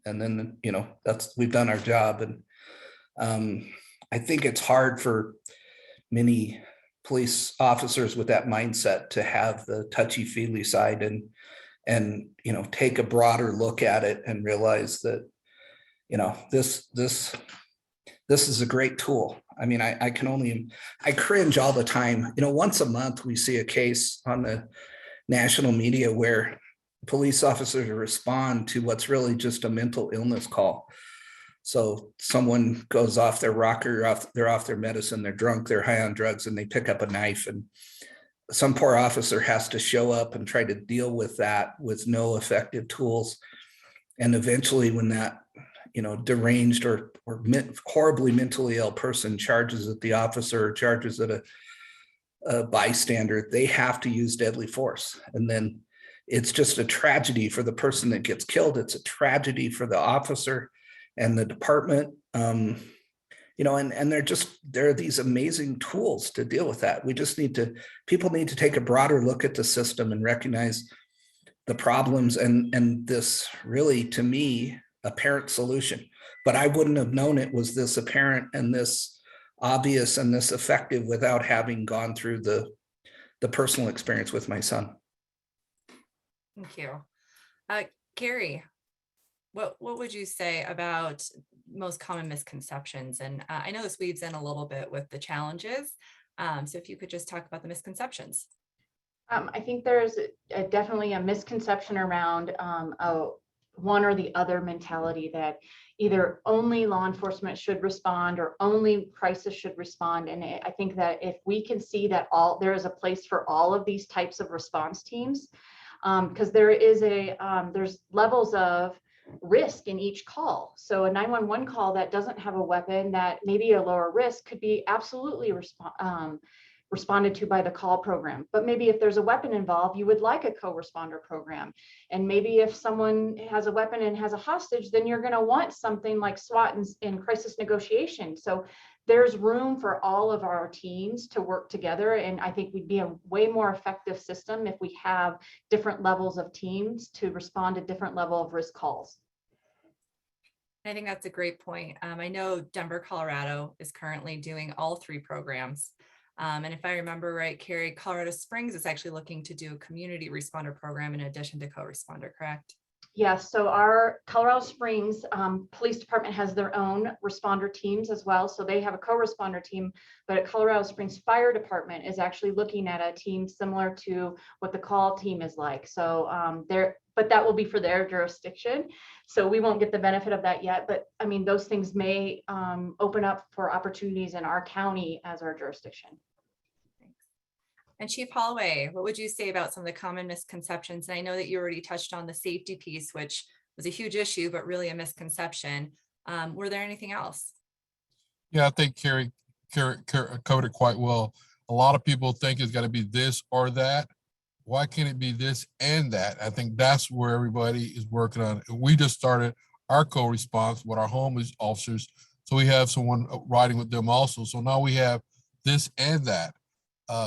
and then we've done our job. And I think it's hard for many police officers with that mindset to have the touchy-feely side and take a broader look at it and realize that this is a great tool. I mean, I cringe all the time. Once a month we see a case on the national media where police officers respond to what's really just a mental illness call. So someone goes off their rocker, they're off their medicine, they're drunk, they're high on drugs, and they pick up a knife, and some poor officer has to show up and try to deal with that with no effective tools. And eventually when that deranged or horribly mentally ill person charges at the officer or charges at a bystander, they have to use deadly force. And then it's just a tragedy for the person that gets killed. It's a tragedy for the officer and the department. And there are these amazing tools to deal with that. People need to take a broader look at the system and recognize the problems and this really, to me, apparent solution. But I wouldn't have known it was this apparent and this obvious and this effective without having gone through the personal experience with my son. Thank you. Carrie, what would you say about most common misconceptions? And I know this weaves in a little bit with the challenges. So if you could just talk about the misconceptions. I think there's definitely a misconception around one or the other mentality that either only law enforcement should respond or only crisis should respond. And I think that if we can see that there is a place for all of these types of response teams, because there's levels of risk in each call. So a 911 call that doesn't have a weapon, that maybe a lower risk, could be absolutely responded to by the call program. But maybe if there's a weapon involved, you would like a co-responder program. And maybe if someone has a weapon and has a hostage, then you're going to want something like SWAT and crisis negotiation. So there's room for all of our teams to work together. And I think we'd be a way more effective system if we have different levels of teams to respond to different level of risk calls. I think that's a great point. I know Denver, Colorado is currently doing all three programs. And if I remember right, Carrie, Colorado Springs is actually looking to do a community responder program in addition to co-responder, correct? Yes, so our Colorado Springs Police Department has their own responder teams as well. So they have a co-responder team, but Colorado Springs Fire Department is actually looking at a team similar to what the call team is like. So but that will be for their jurisdiction. So we won't get the benefit of that yet. But I mean, those things may open up for opportunities in our county as our jurisdiction. And Chief Holloway, what would you say about some of the common misconceptions? And I know that you already touched on the safety piece, which was a huge issue, but really a misconception. Were there anything else? Yeah, I think Carrie covered it quite well. a lot of people think it's got to be this or that. Why can't it be this and that? I think that's where everybody is working on. And we just started our co-response with our homeless officers. So we have someone riding with them also. So now we have this and that.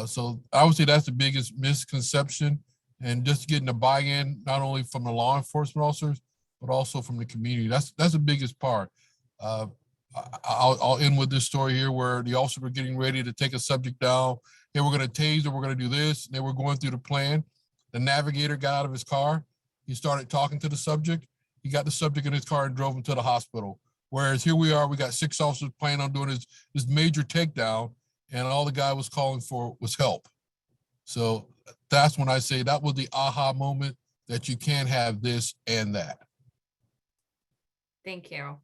So I would say that's the biggest misconception, and just getting the buy-in, not only from the law enforcement officers, but also from the community. That's the biggest part. I'll end with this story here where the officers were getting ready to take a subject down. They were going to tase, or we're going to do this. They were going through the plan. The navigator got out of his car. He started talking to the subject. He got the subject in his car and drove him to the hospital. Whereas here we are, we got 6 officers planning on doing this major takedown, and all the guy was calling for was help. So that's when I say that was the aha moment, that you can't have this and that. Thank you.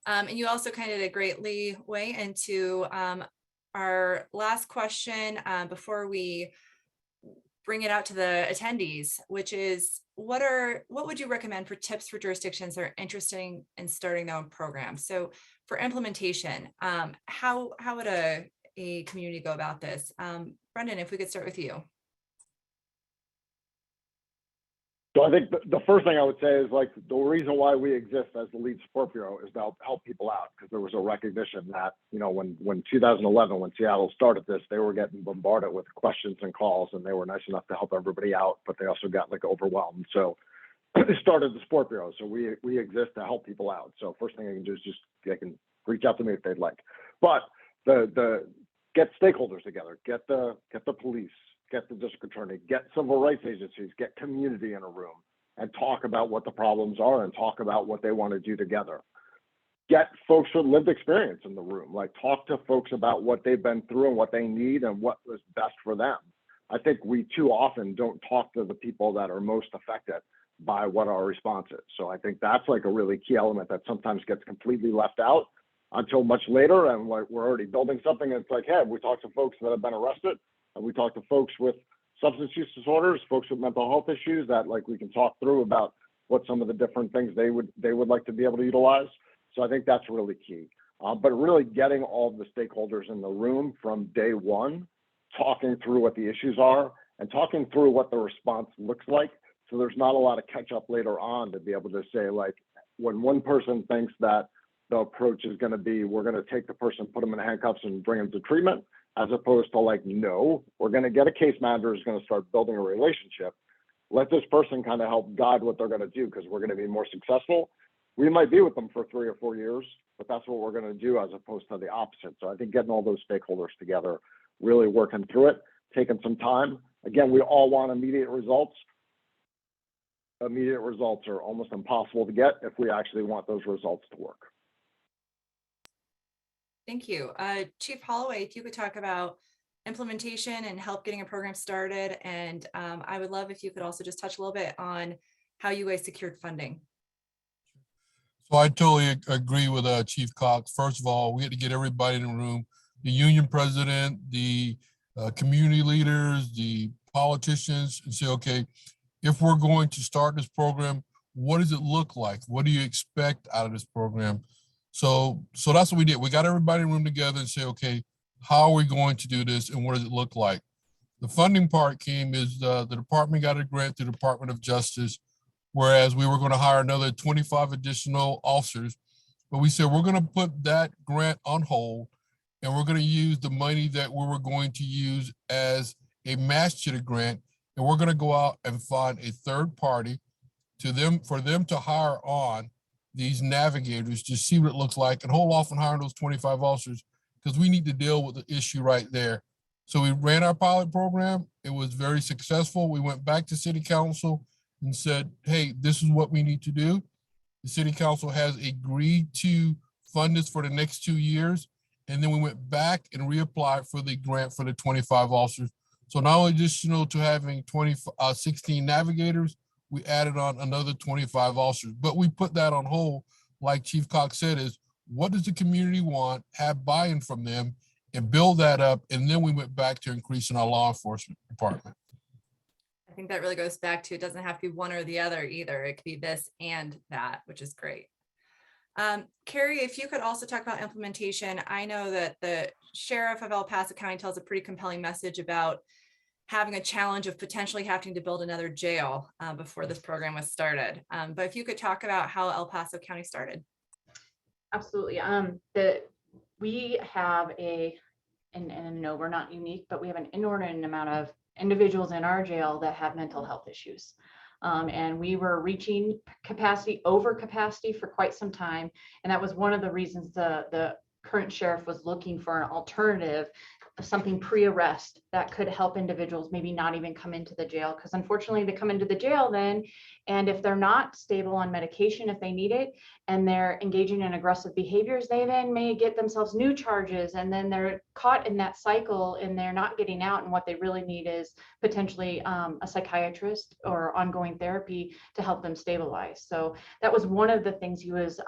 And you also kind of did a great leeway into our last question before we bring it out to the attendees, which is what would you recommend for tips for jurisdictions that are interested in starting their own program? So for implementation, how would a community go about this? Brendan, if we could start with you. So I think the first thing I would say is, like, the reason why we exist as the lead support bureau is to help people out, because there was a recognition that, you know, when 2011, when Seattle started this, they were getting bombarded with questions and calls, and they were nice enough to help everybody out, but they also got like overwhelmed. So they started the support bureau. So we exist to help people out. So first thing I can do is just, they can reach out to me if they'd like. But the get stakeholders together, get the police, get the district attorney, get civil rights agencies, get community in a room, and talk about what the problems are and talk about what they want to do together. Get folks with lived experience in the room, like talk to folks about what they've been through and what they need and what was best for them. I think we too often don't talk to the people that are most affected by what our response is. So I think that's like a really key element that sometimes gets completely left out until much later, and we're already building something. And it's like, hey, we talk to folks that have been arrested, and we talk to folks with substance use disorders, folks with mental health issues, that like we can talk through about what some of the different things they would like to be able to utilize. So I think that's really key. But really getting all the stakeholders in the room from day one, talking through what the issues are and talking through what the response looks like. So there's not a lot of catch up later on to be able to say, like, when one person thinks that the approach is going to be, we're going to take the person, put them in handcuffs and bring them to treatment, as opposed to like, no, we're going to get a case manager who's going to start building a relationship. Let this person kind of help guide what they're going to do, because we're going to be more successful. We might be with them for 3 or 4 years, but that's what we're going to do, as opposed to the opposite. So I think getting all those stakeholders together, really working through it, taking some time. Again, we all want immediate results. Immediate results are almost impossible to get if we actually want those results to work. Thank you. Chief Holloway, if you could talk about implementation and help getting a program started. And I would love if you could also just touch a little bit on how you guys secured funding. So I totally agree with Chief Cox. First of all, we had to get everybody in the room, the union president, the community leaders, the politicians, and say, okay, if we're going to start this program, what does it look like? What do you expect out of this program? So that's what we did. We got everybody in the room together and say, okay, how are we going to do this and what does it look like? The funding part came is the department got a grant through the Department of Justice, whereas we were going to hire another 25 additional officers. But we said, we're going to put that grant on hold, and we're going to use the money that we were going to use as a match to the grant. And we're going to go out and find a third party for them to hire on these navigators to see what it looks like, and hold off on hiring those 25 officers, because we need to deal with the issue right there. So we ran our pilot program. It was very successful. We went back to city council and said, hey, this is what we need to do. The city council has agreed to fund this for the next 2 years. And then we went back and reapplied for the grant for the 25 officers. So not only additional to having 16 navigators, we added on another 25 officers, but we put that on hold. Like Chief Cox said, is what does the community want, have buy-in from them, and build that up. And then we went back to increasing our law enforcement department. I think that really goes back to, it doesn't have to be one or the other either. It could be this and that, which is great. Carrie, if you could also talk about implementation. I know that the sheriff of El Paso County tells a pretty compelling message about having a challenge of potentially having to build another jail before this program was started. But if you could talk about how El Paso County started. Absolutely. We have and no, we're not unique, but we have an inordinate amount of individuals in our jail that have mental health issues. And we were reaching over capacity for quite some time. And that was one of the reasons the current sheriff was looking for an alternative, something pre-arrest that could help individuals maybe not even come into the jail. Because unfortunately they come into the jail then, and if they're not stable on medication, if they need it, and they're engaging in aggressive behaviors, they then may get themselves new charges, and then they're caught in that cycle and they're not getting out. And what they really need is potentially a psychiatrist or ongoing therapy to help them stabilize. So that was one of the things he was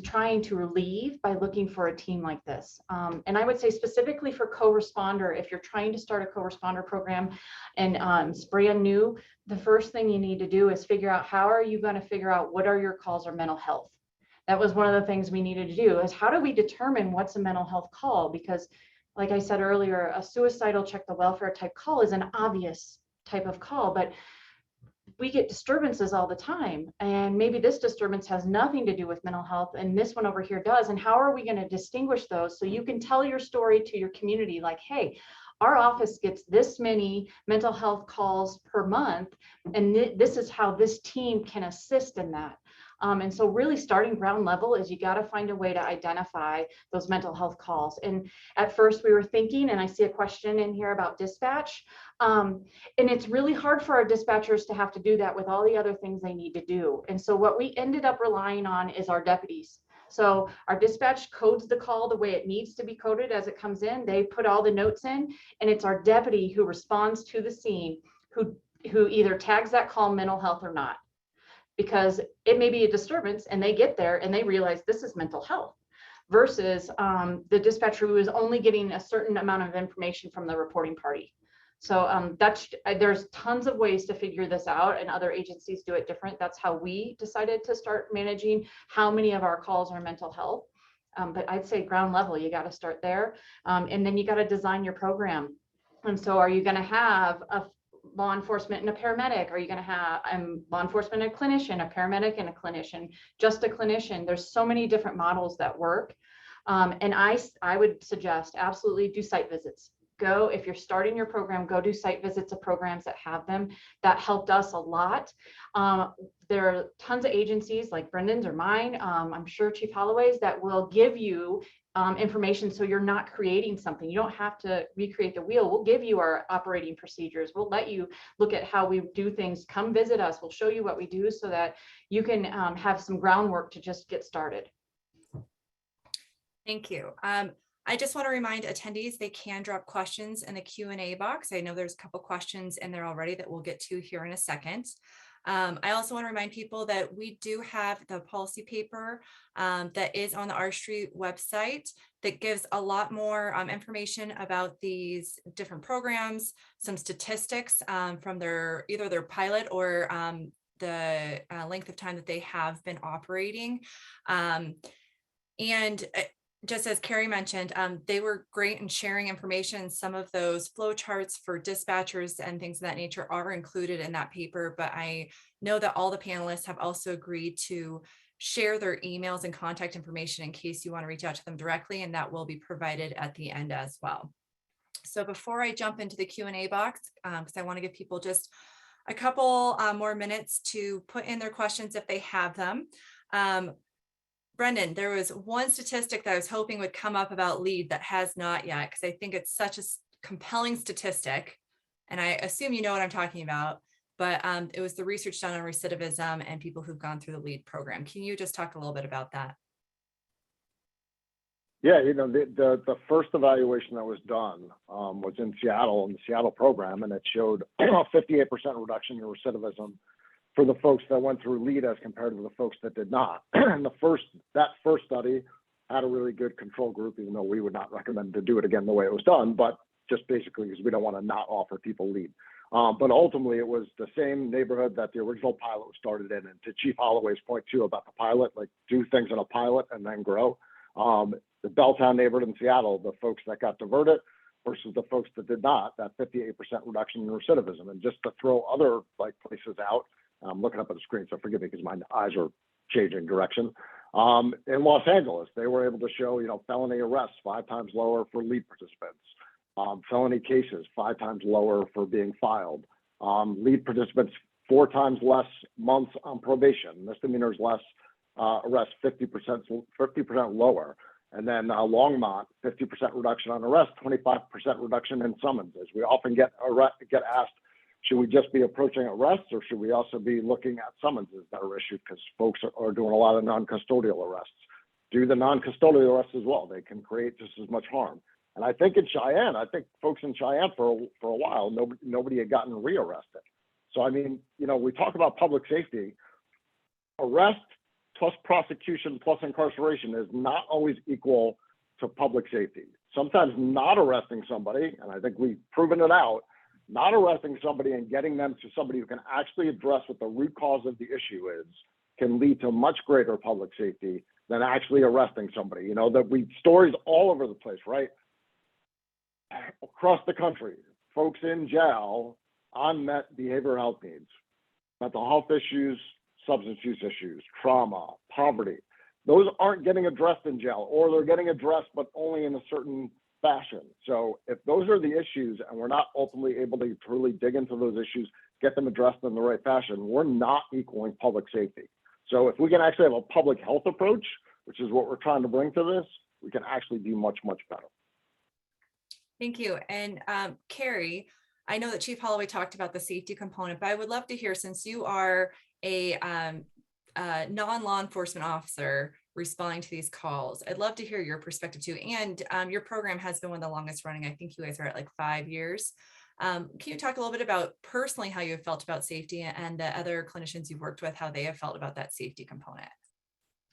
trying to relieve by looking for a team like this. And I would say specifically for co-responder, if you're trying to start a co-responder program and it's brand new, the first thing you need to do is figure out how are you going to figure out what are your calls or mental health. That was one of the things we needed to do, is how do we determine what's a mental health call? Because like I said earlier, a suicidal check the welfare type call is an obvious type of call, but we get disturbances all the time, and maybe this disturbance has nothing to do with mental health and this one over here does. And how are we going to distinguish those so you can tell your story to your community like, hey, our office gets this many mental health calls per month, and this is how this team can assist in that. And so really starting ground level is you got to find a way to identify those mental health calls. And at first we were thinking, and I see a question in here about dispatch, and it's really hard for our dispatchers to have to do that with all the other things they need to do. And so what we ended up relying on is our deputies. So our dispatch codes the call the way it needs to be coded as it comes in. They put all the notes in, and it's our deputy who responds to the scene who either tags that call mental health or not. Because it may be a disturbance and they get there and they realize this is mental health, versus the dispatcher who is only getting a certain amount of information from the reporting party. So there's tons of ways to figure this out, and other agencies do it different. That's how we decided to start managing how many of our calls are mental health. But I'd say ground level, you got to start there. And then you got to design your program. And so are you going to have a law enforcement and a paramedic? Are you going to have law enforcement and a clinician, a paramedic and a clinician, just a clinician? There's so many different models that work. And I would suggest absolutely do site visits. Go, if you're starting your program, go do site visits of programs that have them. That helped us a lot. There are tons of agencies like Brendan's or mine, I'm sure Chief Holloway's, that will give you information so you're not creating something. You don't have to recreate the wheel. We'll give you our operating procedures. We'll let you look at how we do things. Come visit us. We'll show you what we do so that you can have some groundwork to just get started. Thank you. I just want to remind attendees they can drop questions in the Q&A box. I know there's a couple questions in there already that we'll get to here in a second. I also want to remind people that we do have the policy paper that is on the R Street website that gives a lot more information about these different programs, some statistics from either their pilot or the length of time that they have been operating. And just as Carrie mentioned, they were great in sharing information. Some of those flow charts for dispatchers and things of that nature are included in that paper, but I know that all the panelists have also agreed to share their emails and contact information in case you want to reach out to them directly, and that will be provided at the end as well. So before I jump into the Q&A box, because I want to give people just a couple more minutes to put in their questions if they have them. Brendan, there was one statistic that I was hoping would come up about LEAD that has not yet, because I think it's such a compelling statistic, and I assume you know what I'm talking about, but it was the research done on recidivism and people who've gone through the LEAD program. Can you just talk a little bit about that? Yeah, you know, the first evaluation that was done was in Seattle, in the Seattle program, and it showed a 58% reduction in recidivism for the folks that went through LEAD as compared to the folks that did not. And that first study had a really good control group, even though we would not recommend to do it again the way it was done, but just basically because we don't want to not offer people LEAD. But ultimately, it was the same neighborhood that the original pilot was started in. And to Chief Holloway's point too about the pilot, like do things in a pilot and then grow. The Belltown neighborhood in Seattle, the folks that got diverted versus the folks that did not, that 58% reduction in recidivism. And just to throw other like places out, I'm looking up at the screen, so forgive me because my eyes are changing direction. In Los Angeles, they were able to show, felony arrests 5 times lower for lead participants. Felony cases 5 times lower for being filed. Lead participants 4 times less months on probation. Misdemeanors less, arrests 50% lower. And then Longmont, 50% reduction on arrest, 25% reduction in summonses. We often get asked, should we just be approaching arrests or should we also be looking at summonses that are issued, because folks are doing a lot of non-custodial arrests. Do the non-custodial arrests as well. They can create just as much harm. And I think in Cheyenne, folks in Cheyenne for a while, nobody had gotten rearrested. So, I mean, we talk about public safety. Arrest plus prosecution plus incarceration is not always equal to public safety. Sometimes not arresting somebody, and I think we've proven it out, not arresting somebody and getting them to somebody who can actually address what the root cause of the issue is can lead to much greater public safety than actually arresting somebody. Stories all over the place, right? Across the country, folks in jail, unmet behavioral health needs, mental health issues, substance use issues, trauma, poverty. Those aren't getting addressed in jail, or they're getting addressed, but only in a certain fashion. So if those are the issues and we're not ultimately able to truly dig into those issues, get them addressed in the right fashion, we're not equaling public safety. So if we can actually have a public health approach, which is what we're trying to bring to this, we can actually do much, much better. Thank you. And Carrie, I know that Chief Holloway talked about the safety component, but I would love to hear, since you are a non-law enforcement officer responding to these calls, I'd love to hear your perspective too. And your program has been one of the longest running. I think you guys are at like 5 years. Can you talk a little bit about personally how you have felt about safety and the other clinicians you've worked with, how they have felt about that safety component?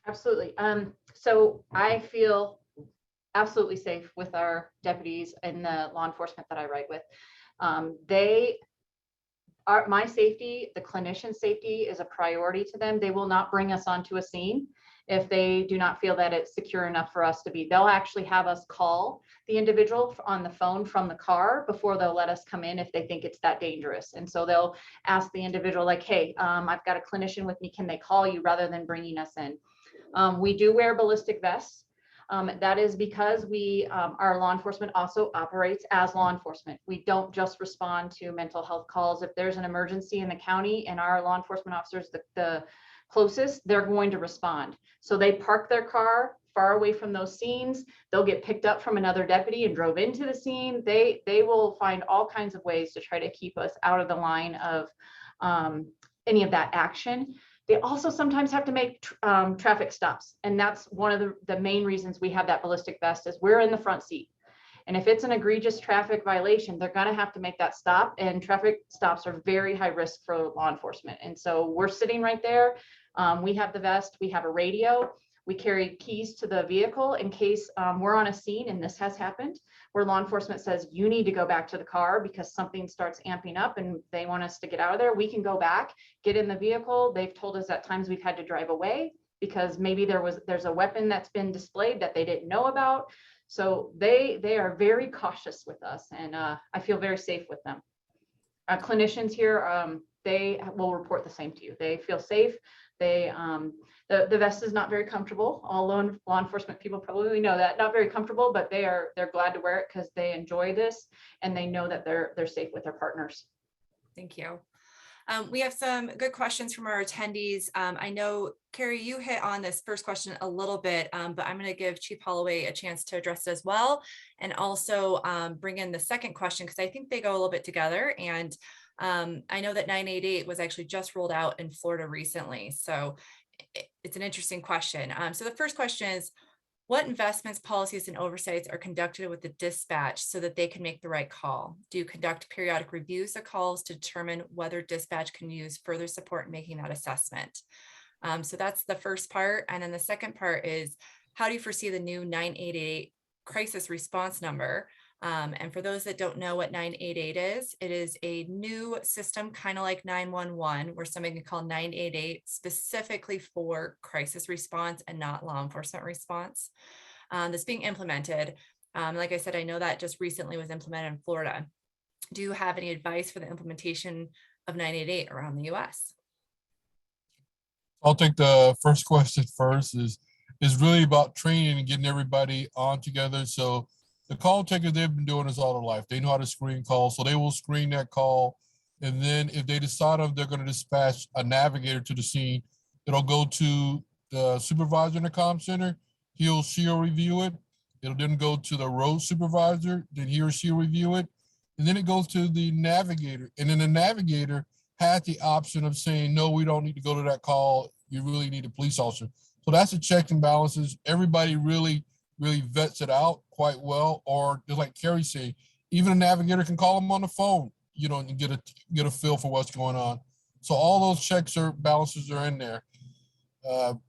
Absolutely. So I feel absolutely safe with our deputies and the law enforcement that I write with. My safety, the clinician's safety is a priority to them. They will not bring us onto a scene if they do not feel that it's secure enough for us to be. They'll actually have us call the individual on the phone from the car before they'll let us come in if they think it's that dangerous. And so they'll ask the individual like, hey, I've got a clinician with me. Can they call you, rather than bringing us in? We do wear ballistic vests. That is because our law enforcement also operates as law enforcement. We don't just respond to mental health calls. If there's an emergency in the county and our law enforcement officers, the closest, they're going to respond. So they park their car far away from those scenes. They'll get picked up from another deputy and drove into the scene. They will find all kinds of ways to try to keep us out of the line of any of that action. They also sometimes have to make traffic stops. And that's one of the main reasons we have that ballistic vest, is we're in the front seat. And if it's an egregious traffic violation, they're going to have to make that stop. And traffic stops are very high risk for law enforcement. And so we're sitting right there. We have the vest, we have a radio, we carry keys to the vehicle in case we're on a scene, and this has happened, where law enforcement says, you need to go back to the car because something starts amping up and they want us to get out of there. We can go back, get in the vehicle. They've told us at times we've had to drive away because maybe there's a weapon that's been displayed that they didn't know about. So they are very cautious with us, and I feel very safe with them. Our clinicians here, they will report the same to you. They feel safe. The vest is not very comfortable. All law enforcement people probably know that, not very comfortable, but they're glad to wear it because they enjoy this and they know that they're safe with their partners. Thank you. We have some good questions from our attendees. I know, Carrie, you hit on this first question a little bit, but I'm going to give Chief Holloway a chance to address it as well, and also bring in the second question because I think they go a little bit together. And I know that 988 was actually just rolled out in Florida recently. So it's an interesting question. So the first question is, what investments, policies, and oversights are conducted with the dispatch so that they can make the right call? Do you conduct periodic reviews of calls to determine whether dispatch can use further support in making that assessment? So that's the first part. And then the second part is, how do you foresee the new 988 crisis response number And for those that don't know what 988 is, it is a new system, kind of like 911, where somebody can call 988 specifically for crisis response and not law enforcement response. That's being implemented. Like I said, I know that just recently was implemented in Florida. Do you have any advice for the implementation of 988 around the US? I'll take the first question first. Is really about training and getting everybody on together. So the call takers, they've been doing this all their life. They know how to screen calls, so they will screen that call. And then if they decide on they're going to dispatch a navigator to the scene, it'll go to the supervisor in the comm center. She'll review it. It'll then go to the road supervisor, then he or she'll review it. And then it goes to the navigator. And then the navigator has the option of saying, no, we don't need to go to that call. You really need a police officer. So that's the checks and balances. Everybody really vets it out quite well. Or just like Carrie said, even a navigator can call them on the phone, and get a feel for what's going on. So all those checks or balances are in there.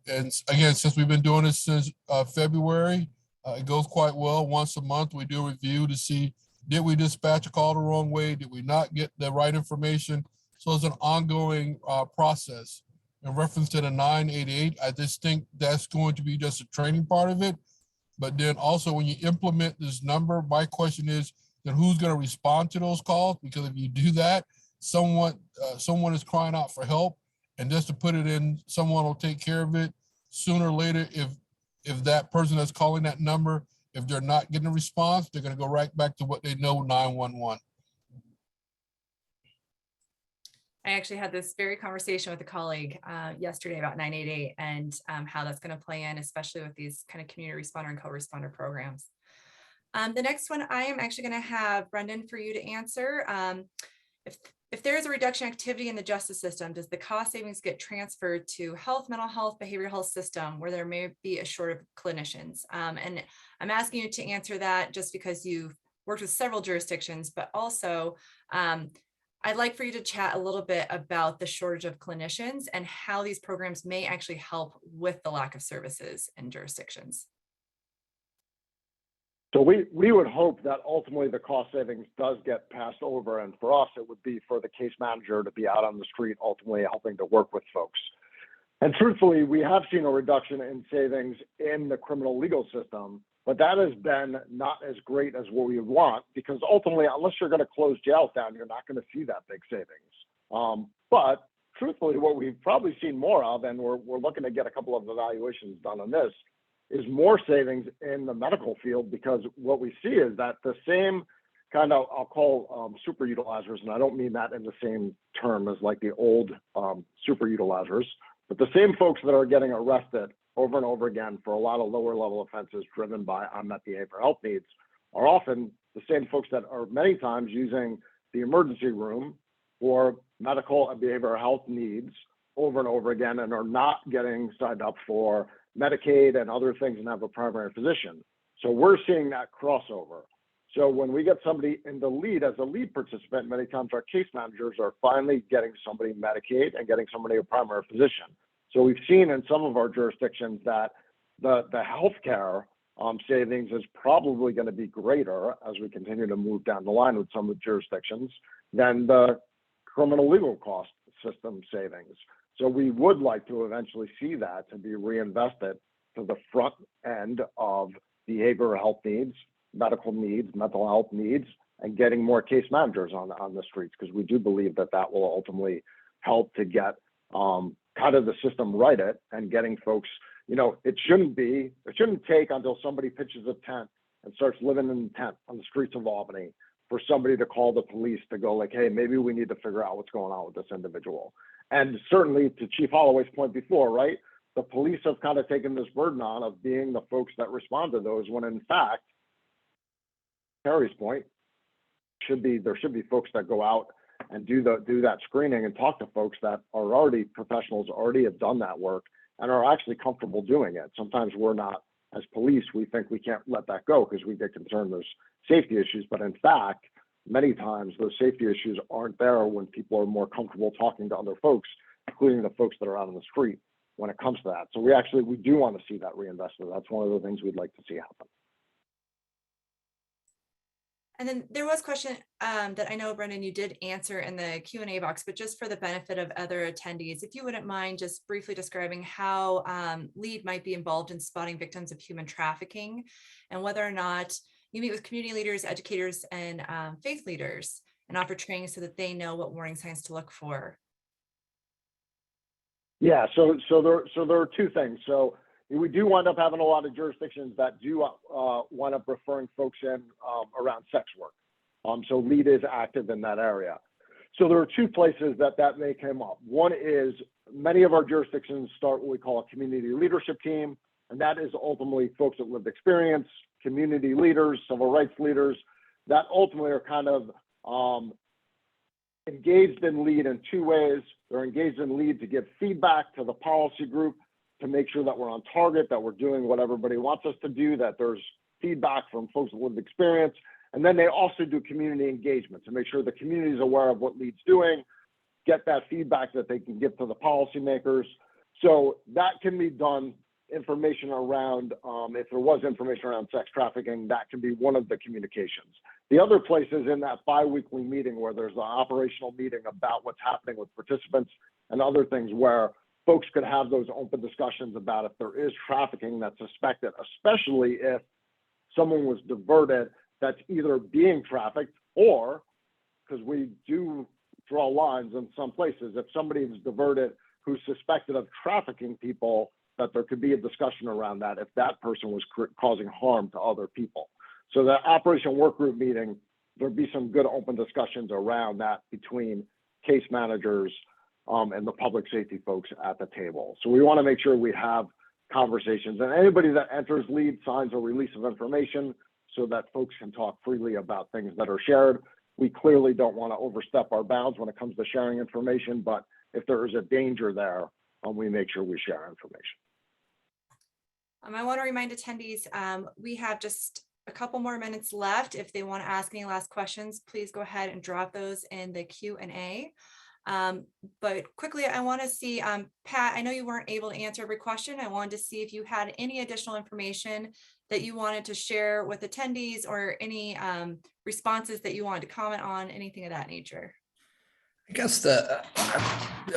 And again, since we've been doing this since February, it goes quite well. Once a month, we do a review to see, did we dispatch a call the wrong way? Did we not get the right information? So it's an ongoing process. In reference to the 988, I just think that's going to be just a training part of it. But then also when you implement this number, my question is, then who's going to respond to those calls? Because if you do that, someone is crying out for help, and just to put it in, someone will take care of it sooner or later. If that person that's calling that number, if they're not getting a response, they're going to go right back to what they know, 911. I actually had this very conversation with a colleague yesterday about 988 and how that's going to play in, especially with these kind of community responder and co-responder programs. The next one I am actually going to have Brendan for you to answer. If there is a reduction in activity in the justice system, does the cost savings get transferred to health, mental health, behavioral health system where there may be a shortage of clinicians? And I'm asking you to answer that just because you've worked with several jurisdictions, but also I'd like for you to chat a little bit about the shortage of clinicians and how these programs may actually help with the lack of services in jurisdictions. So we would hope that ultimately the cost savings does get passed over, and for us, it would be for the case manager to be out on the street, ultimately helping to work with folks. And truthfully, we have seen a reduction in savings in the criminal legal system, but that has been not as great as what we would want, because ultimately, unless you're going to close jails down, you're not going to see that big savings. But truthfully, what we've probably seen more of, and we're looking to get a couple of evaluations done on this, is more savings in the medical field, because what we see is that the same kind of, I'll call super utilizers, and I don't mean that in the same term as like the old super utilizers, but the same folks that are getting arrested over and over again for a lot of lower level offenses driven by unmet behavioral health needs are often the same folks that are many times using the emergency room for medical and behavioral health needs over and over again, and are not getting signed up for Medicaid and other things and have a primary physician. So we're seeing that crossover. So when we get somebody in the lead as a lead participant, many times our case managers are finally getting somebody Medicaid and getting somebody a primary physician. So we've seen in some of our jurisdictions that the healthcare savings is probably going to be greater as we continue to move down the line with some of the jurisdictions than the criminal legal cost system savings. So we would like to eventually see that to be reinvested to the front end of behavioral health needs, medical needs, mental health needs, and getting more case managers on the streets, because we do believe that that will ultimately help to get kind of the system righted and getting folks, it shouldn't take until somebody pitches a tent and starts living in a tent on the streets of Albany for somebody to call the police to go like, hey, maybe we need to figure out what's going on with this individual. And certainly to Chief Holloway's point before, right, the police have kind of taken this burden on of being the folks that respond to those, when in fact, Carrie's point, there should be folks that go out and do that screening and talk to folks that are already professionals, already have done that work and are actually comfortable doing it. Sometimes we're not, as police, we think we can't let that go because we get concerned there's safety issues, but in fact, many times those safety issues aren't there when people are more comfortable talking to other folks, including the folks that are out on the street when it comes to that. So we do want to see that reinvestment. That's one of the things we'd like to see happen. And then there was a question that I know, Brendan, you did answer in the Q&A box, but just for the benefit of other attendees, if you wouldn't mind just briefly describing how LEAD might be involved in spotting victims of human trafficking, and whether or not you meet with community leaders, educators, and faith leaders and offer training so that they know what warning signs to look for. Yeah, so there are two things. So we do wind up having a lot of jurisdictions that do wind up referring folks in around sex work. So LEAD is active in that area. So there are two places that may come up. One is many of our jurisdictions start what we call a community leadership team, and that is ultimately folks with lived experience, community leaders, civil rights leaders, that ultimately are kind of engaged in LEAD in two ways. They're engaged in LEAD to give feedback to the policy group to make sure that we're on target, that we're doing what everybody wants us to do, that there's feedback from folks with lived experience. And then they also do community engagement to make sure the community is aware of what LEAD's doing, get that feedback that they can give to the policymakers. So that can be done. Information around, if there was information around sex trafficking, that can be one of the communications. The other place is in that bi-weekly meeting where there's an operational meeting about what's happening with participants and other things where folks could have those open discussions about if there is trafficking that's suspected, especially if someone was diverted that's either being trafficked or, because we do draw lines in some places, if somebody is diverted who's suspected of trafficking people, that there could be a discussion around that if that person was causing harm to other people. So that Operation Work Group meeting, there'd be some good open discussions around that between case managers and the public safety folks at the table. So we want to make sure we have conversations, and anybody that enters LEAD signs a release of information so that folks can talk freely about things that are shared. We clearly don't want to overstep our bounds when it comes to sharing information, but if there is a danger there, we make sure we share information. I want to remind attendees, we have just a couple more minutes left. If they want to ask any last questions, please go ahead and drop those in the Q&A. But quickly, I want to see, Pat, I know you weren't able to answer every question. I wanted to see if you had any additional information that you wanted to share with attendees, or any responses that you wanted to comment on, anything of that nature. I guess the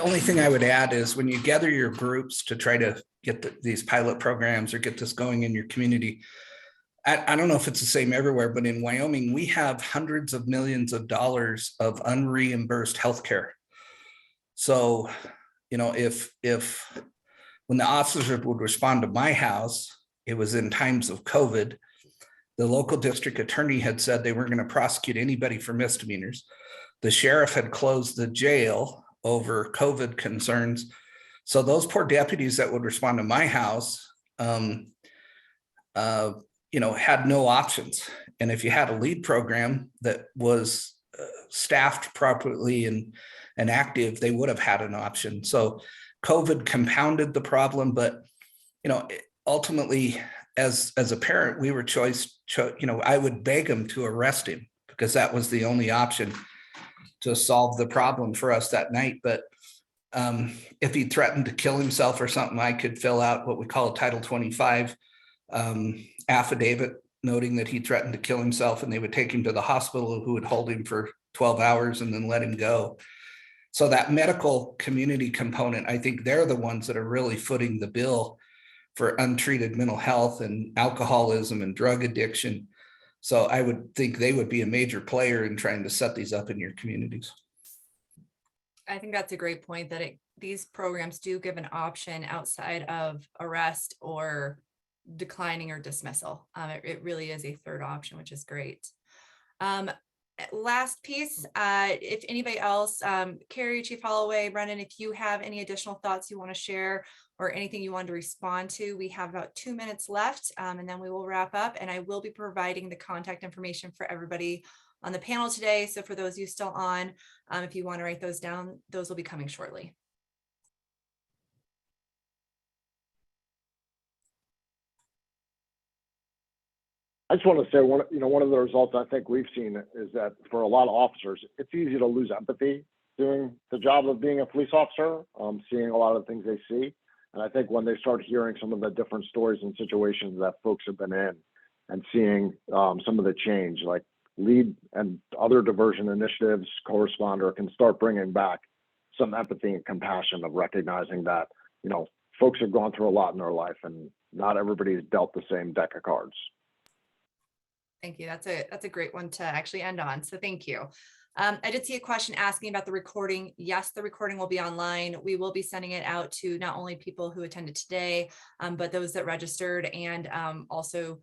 only thing I would add is when you gather your groups to try to get these pilot programs or get this going in your community, I don't know if it's the same everywhere, but in Wyoming, we have hundreds of millions of dollars of unreimbursed healthcare. So, you know, if when the officers would respond to my house, it was in times of COVID, the local district attorney had said they weren't going to prosecute anybody for misdemeanors. The sheriff had closed the jail over COVID concerns. So those poor deputies that would respond to my house, you know, had no options. And if you had a LEAD program that was staffed properly and active, they would have had an option. So COVID compounded the problem, but, you know, ultimately, as a parent, we were you know, I would beg him to arrest him because that was the only option to solve the problem for us that night. But if he threatened to kill himself or something, I could fill out what we call a Title 25 affidavit noting that he threatened to kill himself, and they would take him to the hospital, who would hold him for 12 hours and then let him go. So that medical community component, I think they're the ones that are really footing the bill for untreated mental health and alcoholism and drug addiction. So I would think they would be a major player in trying to set these up in your communities. I think that's a great point, that these programs do give an option outside of arrest or declining or dismissal. It really is a third option, which is great. Last piece, if anybody else, Carrie, Chief Holloway, Brendan, if you have any additional thoughts you want to share or anything you want to respond to, we have about 2 minutes left, and then we will wrap up. And I will be providing the contact information for everybody on the panel today. So for those of you still on, if you want to write those down, those will be coming shortly. I just want to say one of the results I think we've seen is that for a lot of officers, it's easy to lose empathy doing the job of being a police officer, seeing a lot of the things they see. And I think when they start hearing some of the different stories and situations that folks have been in and seeing some of the change, like LEAD and other diversion initiatives, co-responder can start bringing back some empathy and compassion of recognizing that, you know, folks have gone through a lot in their life and not everybody's dealt the same deck of cards. Thank you. That's a great one to actually end on. So thank you. I did see a question asking about the recording. Yes, the recording will be online. We will be sending it out to not only people who attended today, but those that registered, and also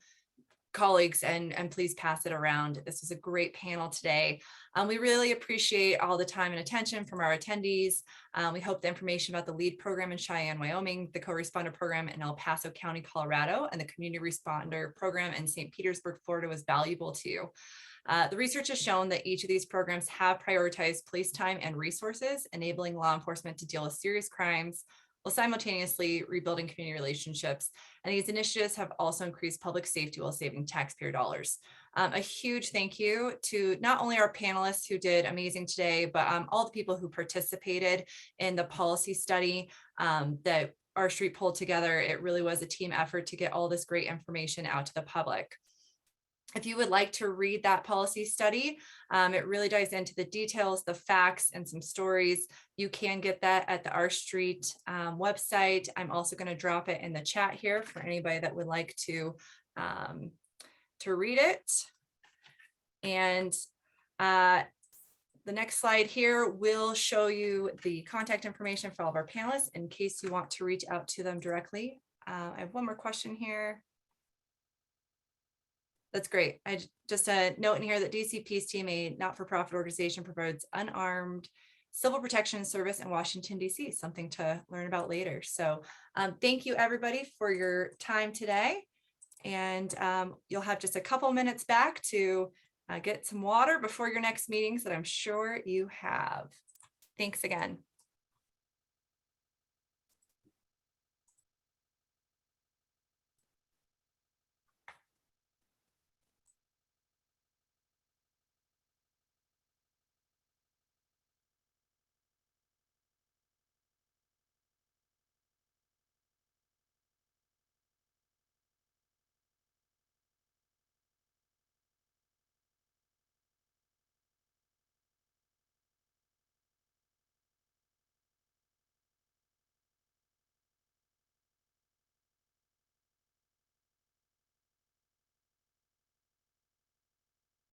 colleagues, and please pass it around. This was a great panel today. We really appreciate all the time and attention from our attendees. We hope the information about the LEAD program in Cheyenne, Wyoming, the co-responder program in El Paso County, Colorado, and the community responder program in St. Petersburg, Florida was valuable to you. The research has shown that each of these programs have prioritized police time and resources, enabling law enforcement to deal with serious crimes while simultaneously rebuilding community relationships. And these initiatives have also increased public safety while saving taxpayer dollars. A huge thank you to not only our panelists who did amazing today, but all the people who participated in the policy study that our street pulled together. It really was a team effort to get all this great information out to the public. If you would like to read that policy study, it really dives into the details, the facts, and some stories. You can get that at the Our Street website. I'm also going to drop it in the chat here for anybody that would like to read it. And the next slide here will show you the contact information for all of our panelists in case you want to reach out to them directly. I have one more question here. That's great. I just a note in here that DCP's team, a not-for-profit organization, provides unarmed civil protection service in Washington, D.C., something to learn about later. So thank you, everybody, for your time today. And you'll have just a couple minutes back to get some water before your next meetings that I'm sure you have. Thanks again.